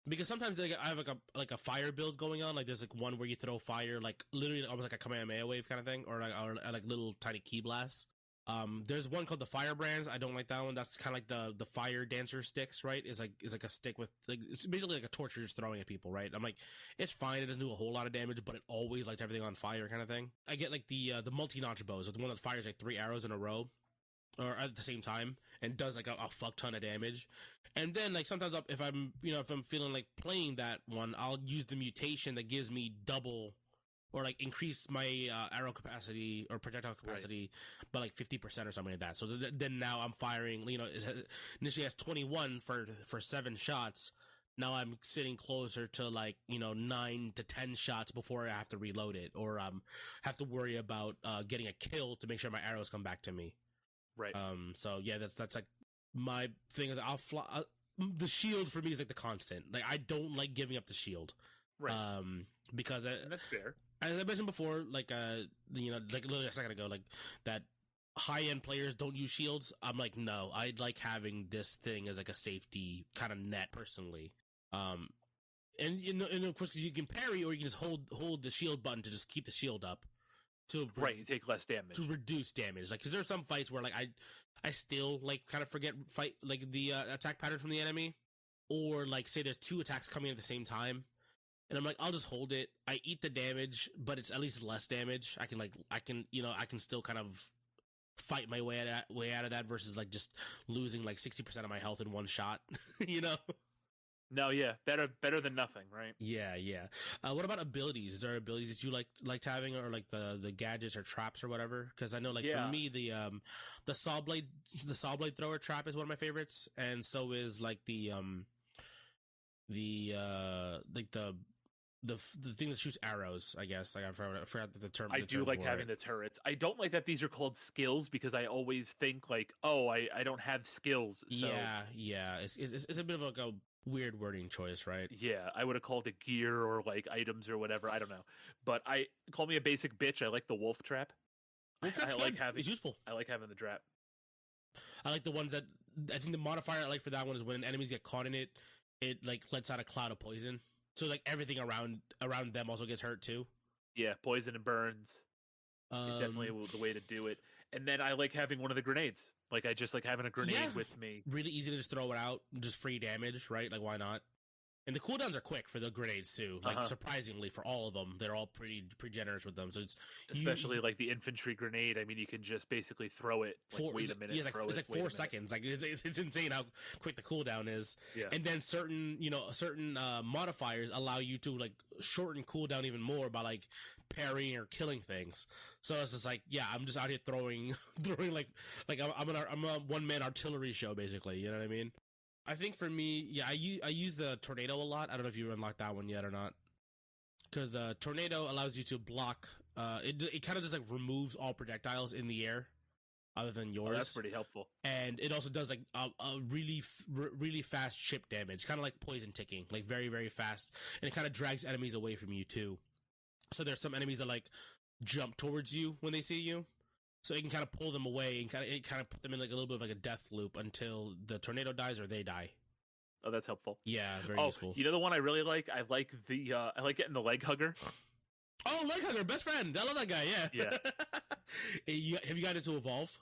Because sometimes I have like a fire build going on. Like, there's like one where you throw fire, like literally almost like a Kamehameha wave kind of thing, or like little tiny key blasts. There's one called the Firebrands. I don't like that one. That's kind of like the fire dancer sticks, right? Is like a stick with, like, it's basically like a torch you're just throwing at people, right? I'm like, it's fine. It doesn't do a whole lot of damage, but it always lights everything on fire kind of thing. I get like the multi-notch bows, the one that fires like 3 arrows in a row or at the same time and does like a fuck ton of damage. And then like sometimes if I'm feeling like playing that one, I'll use the mutation that gives me double or like increase my arrow capacity or projectile capacity by like 50% or something like that. So then now I'm firing, initially has 21 for 7 shots. Now I'm sitting closer to like, 9 to 10 shots before I have to reload it, or have to worry about getting a kill to make sure my arrows come back to me. Right. So yeah, that's like my thing is I'll fly. The shield for me is like the constant. Like, I don't like giving up the shield. Right. Because and that's fair. As I mentioned before, like like literally a second ago, like that high-end players don't use shields. I'm like, no, I like having this thing as like a safety kind of net personally. And of course, because you can parry or you can just hold the shield button to just keep the shield up. You take less damage. To reduce damage. Like, because there are some fights where like I still like kind of forget like the attack pattern from the enemy, or like say there's 2 attacks coming at the same time. And I'm like, I'll just hold it. I eat the damage, but it's at least less damage. I can still kind of fight my way out of that versus like just losing like 60% of my health in one shot, No, yeah, better than nothing, right? Yeah. What about abilities? Is there abilities that you liked having, or like the gadgets or traps or whatever? Because I know, like, for me, the saw blade thrower trap is one of my favorites, and so is like the thing that shoots arrows, I guess. Like, I forgot the term. I do like having the turrets. I don't like that these are called skills, because I always think like, oh, I don't have skills. So. Yeah. It's a bit of like a weird wording choice, right? Yeah, I would have called it gear or like items or whatever. I don't know, but call me a basic bitch. I like the wolf trap. It's useful. I like having the trap. I like the ones that I think the modifier I like for that one is when enemies get caught in it like lets out a cloud of poison. So like everything around them also gets hurt too. Yeah, poison and burns is definitely the way to do it. And then I like having one of the grenades. Like, I just like having a grenade with me. Really easy to just throw it out, just free damage, right? Like, why not? And the cooldowns are quick for the grenades too. Like, surprisingly, for all of them, they're all pretty generous with them. So it's especially like the infantry grenade. I mean, you can just basically throw it. Like, wait a minute. Yeah, it's like 4 seconds. Like, it's insane how quick the cooldown is. Yeah. And then certain modifiers allow you to like shorten cooldown even more by like parrying or killing things. So it's just like, yeah, I'm just out here throwing like I'm a one-man artillery show basically. You know what I mean? I think for me, yeah, I use the tornado a lot. I don't know if you unlocked that one yet or not. Because the tornado allows you to block. It kind of just like removes all projectiles in the air, other than yours. Oh, that's pretty helpful. And it also does like a really fast chip damage, kind of like poison ticking, like very very fast. And it kind of drags enemies away from you too. So there's some enemies that like jump towards you when they see you. So it can kind of pull them away and kind of put them in like a little bit of like a death loop until the tornado dies or they die. Oh, that's helpful. Yeah, very useful. You know the one I really like? I like getting the leg hugger. Oh, leg hugger, best friend. I love that guy. Yeah. Have you got it to evolve?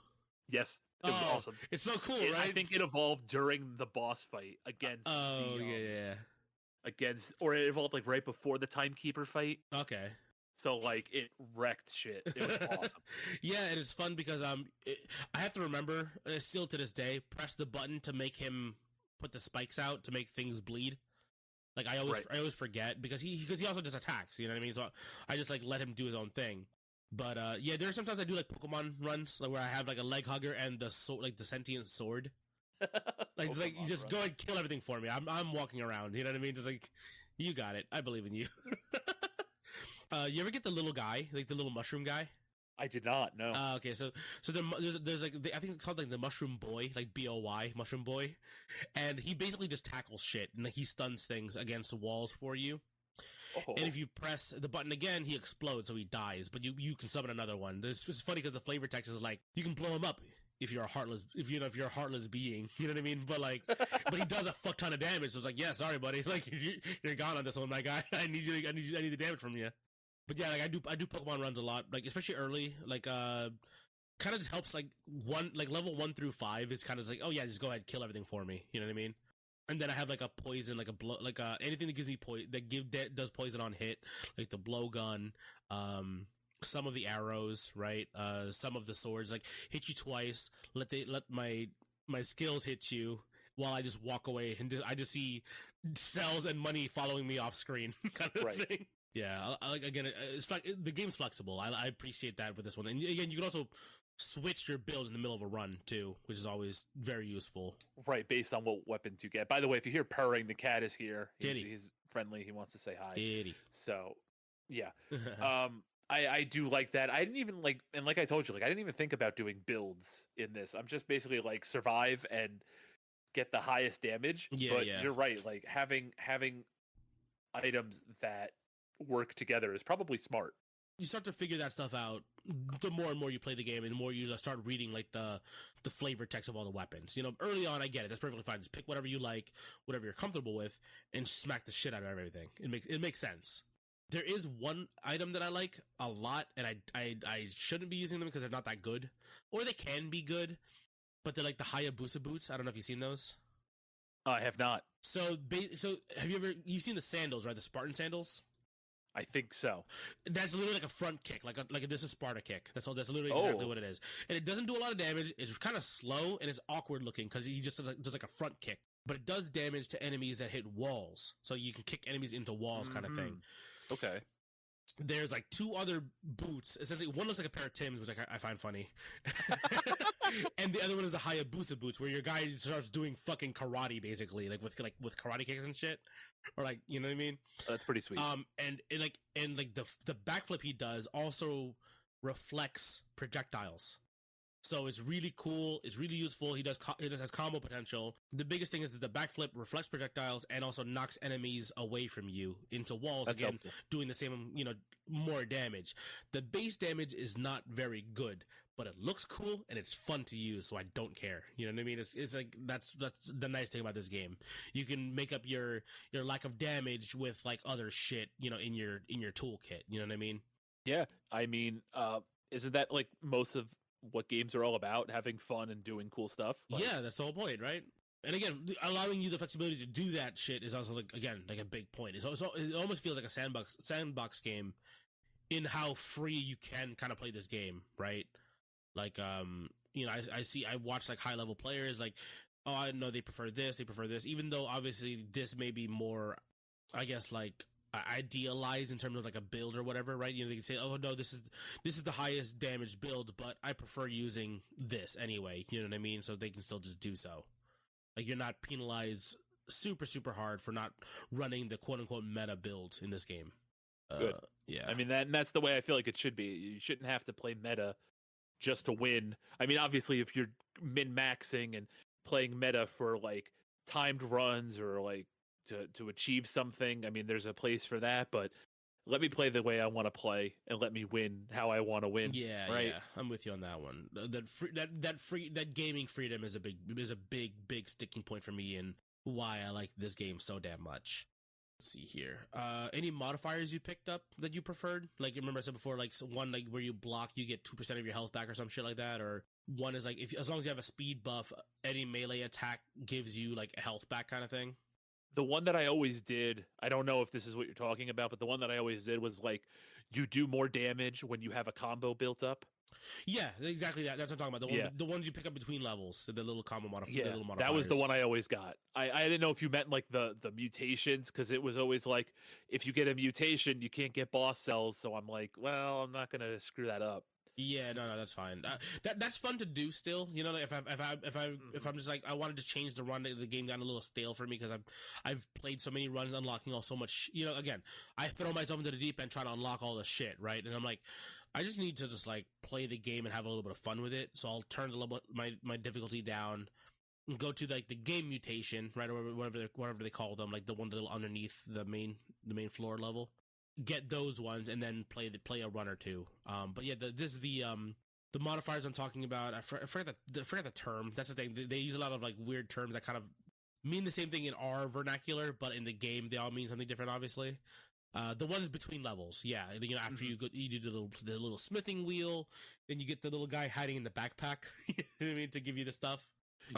Yes. It was awesome. It's so cool, right? I think it evolved during the boss fight against. Oh, yeah. Against, or it evolved like right before the timekeeper fight. Okay. So like it wrecked shit. It was awesome. Yeah, and it's fun because I have to remember, still to this day, press the button to make him put the spikes out to make things bleed. Like I always forget because he also just attacks. You know what I mean? So I just like let him do his own thing. But yeah, there are sometimes I do like Pokemon runs, like where I have like a leg hugger and the like the sentient sword. Like just like you just go and kill everything for me. I'm walking around. You know what I mean? Just like you got it. I believe in you. You ever get the little guy, like the little mushroom guy? I did not. No. Okay, so there's like I think it's called like the Mushroom Boy, like BOY, Mushroom Boy, and he basically just tackles shit and like, he stuns things against walls for you. Oh. And if you press the button again, he explodes, so he dies. But you can summon another one. It's funny because the flavor text is like you can blow him up if you're a heartless being, you know what I mean? But like, but he does a fuck ton of damage. So it's like, yeah, sorry, buddy, like you're gone on this one, my guy. I need the damage from you. But yeah, like I do Pokemon runs a lot, like especially early, like kind of just helps like level 1 through 5 is kind of like, oh yeah, just go ahead, kill everything for me, you know what I mean? And then I have like a poison, like a blow, like anything that gives me poison does poison on hit, like the blowgun, some of the arrows, right? Some of the swords, like hit you twice, let my skills hit you while I just walk away and I just see cells and money following me off screen, kind of thing. Yeah, again, it's like the game's flexible. I appreciate that with this one, and again, you can also switch your build in the middle of a run too, which is always very useful. Right, based on what weapons you get. By the way, if you hear purring, the cat is here. He's friendly. He wants to say hi. Kitty. So, yeah. I do like that. I didn't even like, and like I told you, like I didn't even think about doing builds in this. I'm just basically like survive and get the highest damage. Yeah, but you're right. Like having items that work together is probably smart. You start to figure that stuff out the more and more you play the game, and the more you start reading like the flavor text of all the weapons. You know, early on, I get it. That's perfectly fine. Just pick whatever you like, whatever you're comfortable with, and smack the shit out of everything. It makes sense. There is one item that I like a lot, and I shouldn't be using them because they're not that good, or they can be good, but they're like the Hayabusa boots. I don't know if you've seen those. I have not. So have you've seen the sandals, right? The Spartan sandals. I think so. That's literally like a front kick, like this is Sparta kick. That's all. That's literally exactly what it is, and it doesn't do a lot of damage. It's kind of slow and it's awkward looking because he just does like a front kick, but it does damage to enemies that hit walls. So you can kick enemies into walls, kind of thing. Okay. There's like two other boots. Essentially, one looks like a pair of Timbs, which I find funny, and the other one is the Hayabusa boots, where your guy starts doing fucking karate, basically, like with karate kicks and shit, or like, you know what I mean? That's pretty sweet. And the backflip he does also reflects projectiles. So it's really cool. It's really useful. It has combo potential. The biggest thing is that the backflip reflects projectiles and also knocks enemies away from you into walls. That's again, helpful. Doing the same, more damage. The base damage is not very good, but it looks cool and it's fun to use. So I don't care. You know what I mean? It's like, that's the nice thing about this game. You can make up your lack of damage with like other shit, in your toolkit. You know what I mean? Yeah. I mean, isn't that like most of what games are all about, having fun and doing cool stuff? Yeah, that's the whole point, right? And again, allowing you the flexibility to do that shit is also like a big point. It almost feels like a sandbox game in how free you can kind of play this game, right? Like, I watch like high level players like, oh, I know they prefer this, even though obviously this may be more, I guess, like idealized in terms of like a build or whatever, right? They can say, oh no, this is the highest damage build, but I prefer using this anyway, you know what I mean? So they can still just do so. Like, you're not penalized super, super hard for not running the quote unquote meta build in this game. Good. Yeah. I mean, that's the way I feel like it should be. You shouldn't have to play meta just to win. I mean, obviously if you're min-maxing and playing meta for like timed runs or like to achieve something, I mean, there's a place for that, but let me play the way I want to play and let me win how I want to win. Yeah, right? Yeah, I'm with you on that one. That gaming freedom is a big sticking point for me and why I like this game so damn much. Let's see here. Any modifiers you picked up that you preferred? Like, remember I said before, like one like where you block, you get 2% of your health back or some shit like that, or one is like as long as you have a speed buff, any melee attack gives you like a health back kind of thing. The one that I always did, I don't know if this is what you're talking about, but the one that I always did was like you do more damage when you have a combo built up. Yeah, exactly that. That's what I'm talking about. The ones you pick up between levels, the little combo Yeah, the little modifiers. that was the one I always got. I didn't know if you meant like the mutations, because it was always like, if you get a mutation, you can't get boss cells. So I'm like, well, I'm not gonna screw that up. Yeah, no, that's fine. That's fun to do still. You know, like if I'm just like, I wanted to change the run, the game got a little stale for me because I've played so many runs, unlocking all so much. You know, again, I throw myself into the deep end, try to unlock all the shit, right? And I'm like, I just need to just like play the game and have a little bit of fun with it. So I'll turn the level, my difficulty down, and go to like the game mutation, right, or whatever they call them, like the one little underneath the main floor level. Get those ones and then play a run or two. But yeah, this is the modifiers I'm talking about. I forget the term. That's the thing. They use a lot of like weird terms that kind of mean the same thing in our vernacular, but in the game they all mean something different. Obviously, the ones between levels. Yeah, you know, after you do the little smithing wheel, then you get the little guy hiding in the backpack. You know what I mean, to give you the stuff.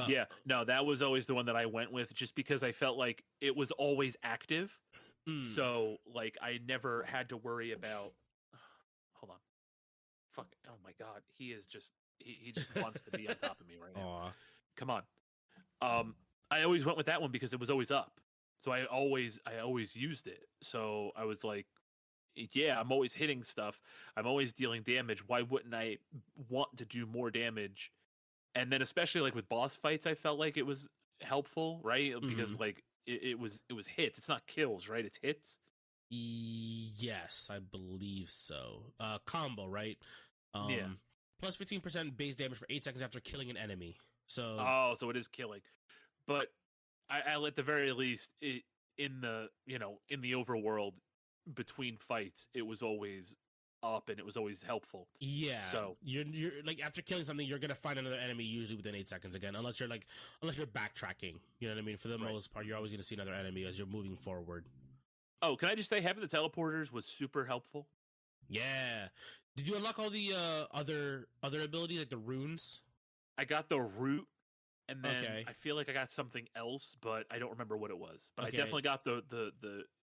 Yeah, no, that was always the one that I went with, just because I felt like it was always active. So, like, I never had to worry about. Hold on. Fuck. Oh my god, he is just. He just wants to be on top of me right now. Come on. I always went with that one because it was always up. So I always used it. So I was like, yeah, I'm always hitting stuff. I'm always dealing damage. Why wouldn't I want to do more damage? And then especially like with boss fights, I felt like it was helpful, right? Because like it was hits. It's not kills, right? It's hits. Yes, I believe so. Combo, right? Yeah. Plus 15% base damage for 8 seconds after killing an enemy. So so it is killing. But I at the very least, in the overworld between fights, it was always up and it was always helpful. Yeah. So you're like, after killing something, you're gonna find another enemy usually within 8 seconds again, unless you're backtracking. You know what I mean? For the most part, you're always gonna see another enemy as you're moving forward. Oh, can I just say, having the teleporters was super helpful. Yeah. Did you unlock all the other abilities, like the runes? I got the root, and then I feel like I got something else, but I don't remember what it was. But I definitely got the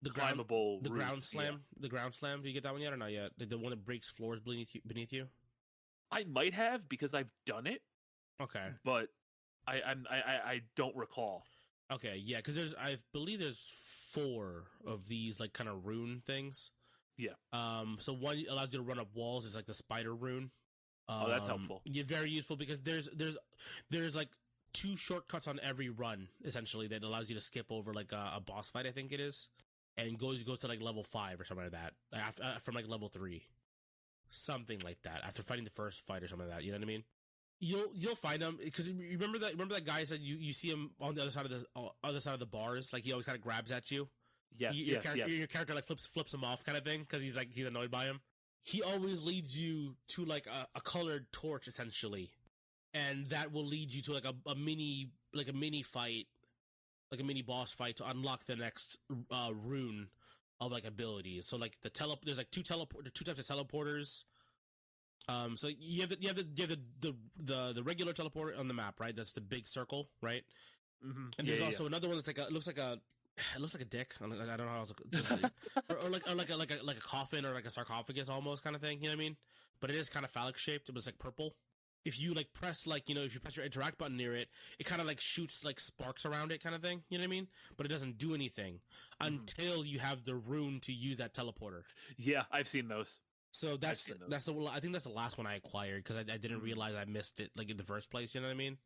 climbable, the roots, ground slam. Yeah. The ground slam. Do you get that one yet or not yet? The one that breaks floors beneath you. I might have, because I've done it. Okay, but I don't recall. Okay, yeah, because I believe there's 4 of these like kind of rune things. Yeah. So one allows you to run up walls. It's like the spider rune. That's helpful. Yeah, very useful, because there's like 2 shortcuts on every run essentially that allows you to skip over like a boss fight, I think it is, and goes to like level 5 or something like that. From like level 3, something like that. After fighting the first fight or something like that, you know what I mean? You'll find them, because remember that guy said you see him on the other side of the bars, like he always kind of grabs at you. Yes, your character like flips him off kind of thing, because he's annoyed by him. He always leads you to like a colored torch essentially, and that will lead you to like a mini fight, like a mini boss fight, to unlock the next rune of like abilities. So like there's like two types of teleporters. So you have the regular teleporter on the map, right? That's the big circle, right? Mm-hmm. And there's also another one that's like it looks like a dick. I don't know how else to say. or like a coffin, or like a sarcophagus almost kind of thing. You know what I mean? But it is kind of phallic shaped. It was like purple. If you like press if you press your interact button near it, it kind of like shoots like sparks around it kind of thing. You know what I mean? But it doesn't do anything until you have the rune to use that teleporter. Yeah, I've seen those. So I think that's the last one I acquired, because I didn't realize I missed it like in the first place. You know what I mean?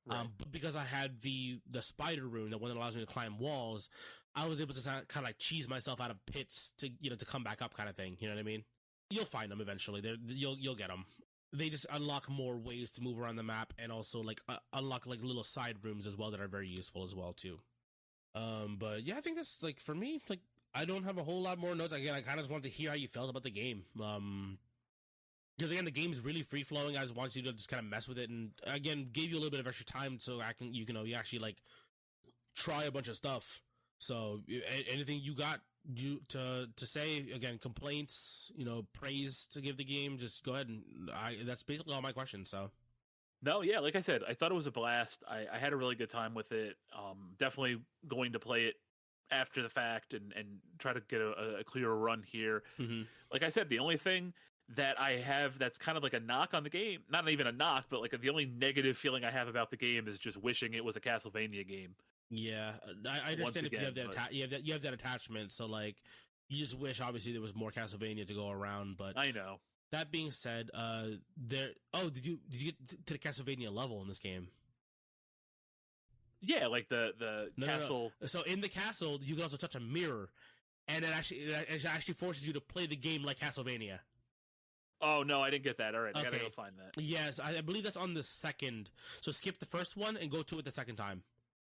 Right. But because I had the spider rune, the one that allows me to climb walls, I was able to kind of like cheese myself out of pits to come back up kind of thing. You know what I mean? You'll find them eventually. You'll get them. They just unlock more ways to move around the map, and also like unlock like little side rooms as well that are very useful as well too. But yeah, I think that's like, for me, like, I don't have a whole lot more notes. Again, I kind of just wanted to hear how you felt about the game. Because again, the game is really free flowing. I just wanted you to just kind of mess with it, and again, gave you a little bit of extra time so you actually like try a bunch of stuff. So anything you got to say, again, complaints, praise to give the game, just go ahead, and that's basically all my questions. So. No, yeah, like I said, I thought it was a blast. I had a really good time with it. Definitely going to play it after the fact and try to get a clearer run here. Like I said, the only thing that I have that's kind of like a knock on the game, not even a knock, but like the only negative feeling I have about the game is just wishing it was a Castlevania game. Yeah, I understand if you have that you have that attachment, so like you just wish obviously there was more Castlevania to go around. But I know. That being said, did you get to the Castlevania level in this game? Yeah, like the castle. No. So in the castle, you can also touch a mirror, and it actually forces you to play the game like Castlevania. Oh no, I didn't get that. All right, I gotta go find that. Yes, I believe that's on the second. So skip the first one and go to it the second time.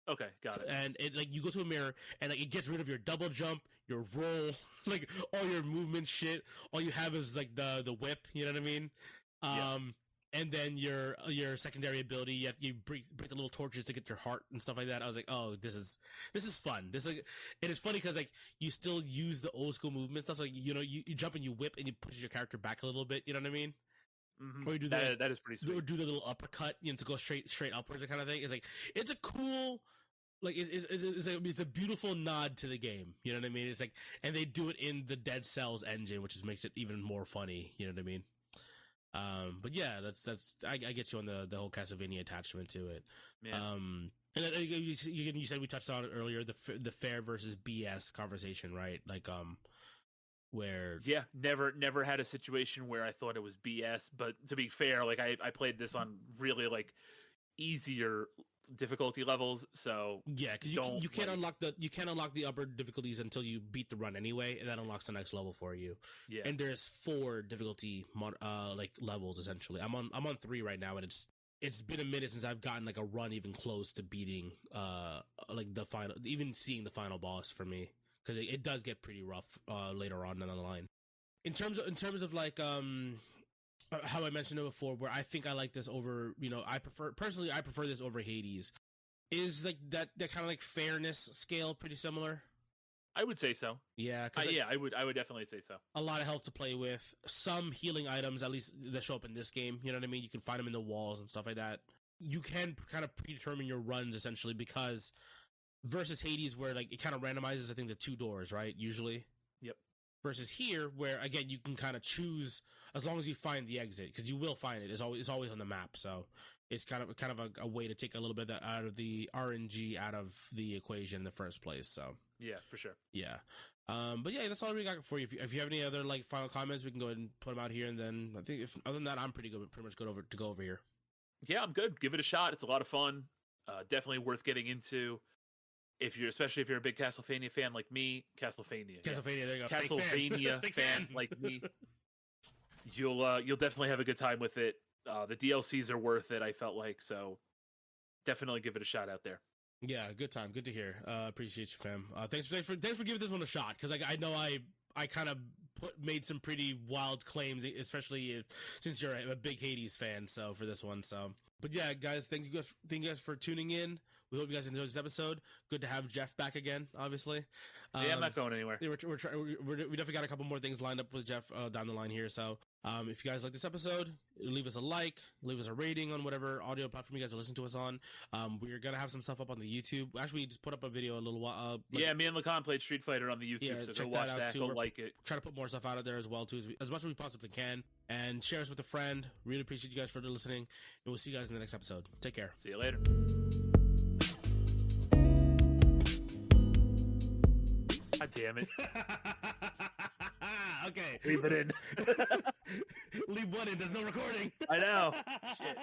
Okay, got it. And it like you go to a mirror and like it gets rid of your double jump, your roll, like all your movement shit. All you have is like the whip. You know what I mean? And then your secondary ability, you break the little torches to get your heart and stuff like that. I was like, oh, this is fun. And it's funny because like you still use the old school movement stuff. So, like, you know, you jump and you whip and you push your character back a little bit. You know what I mean? Mm-hmm. Or you do that is pretty sweet. Or do the little uppercut, you know, to go straight upwards, kind of thing. It's like it's a cool. Like it's a beautiful nod to the game, you know what I mean? It's like, and they do it in the Dead Cells engine, which just makes it even more funny, you know what I mean? But yeah, I get you on the whole Castlevania attachment to it. Yeah. And you said we touched on it earlier, the fair versus BS conversation, right? Like where never had a situation where I thought it was BS, but to be fair, like I played this on really like easier difficulty levels, so yeah, because you can't unlock the upper difficulties until you beat the run anyway, and that unlocks the next level for you. Yeah, and there's 4 difficulty like levels essentially. I'm on 3 right now, and it's been a minute since I've gotten like a run even close to beating like the final, even seeing the final boss for me, because it does get pretty rough later on down the line. In terms of like how I mentioned it before, where I think I like this over, you know, I prefer this over Hades. Is like that kind of like fairness scale pretty similar? I would say so. Yeah, I would definitely say so. A lot of health to play with, some healing items, at least that show up in this game. You know what I mean? You can find them in the walls and stuff like that. You can kind of predetermine your runs essentially, because versus Hades, where like it kind of randomizes, I think, the 2 doors, right? Usually. Yep. Versus here, where again you can kind of choose as long as you find the exit, because you will find it. It's always on the map, so it's kind of a way to take a little bit out of the RNG out of the equation in the first place. So yeah, for sure. Yeah, but yeah, that's all we got for you. If you have any other like final comments, we can go ahead and put them out here, and then I think other than that, I'm pretty much good to go over here. Yeah, I'm good. Give it a shot. It's a lot of fun. Definitely worth getting into. Especially if you're a big Castlevania fan like me, Castlevania, there you go. Castlevania fan like me, you'll definitely have a good time with it. The DLCs are worth it, I felt like, so definitely give it a shot out there. Yeah, good time. Good to hear. Appreciate you, fam. Thanks for giving this one a shot, because I know I kind of made some pretty wild claims, especially since you're a big Hades fan. So for this one, but yeah, guys, thank you guys for tuning in. We hope you guys enjoyed this episode. Good to have Jeff back again, obviously. Yeah, I'm not going anywhere. We definitely got a couple more things lined up with Jeff down the line here. So if you guys like this episode, leave us a like, leave us a rating on whatever audio platform you guys are listening to us on. We're going to have some stuff up on the YouTube. Actually, we just put up a video a little while. Me and Lakan played Street Fighter on the YouTube, so go watch that, go like it. Try to put more stuff out of there as well, too, as much as we possibly can. And share us with a friend. Really appreciate you guys for listening. And we'll see you guys in the next episode. Take care. See you later. God damn it. Okay. Leave it in. Leave what in? There's no recording. I know. Shit.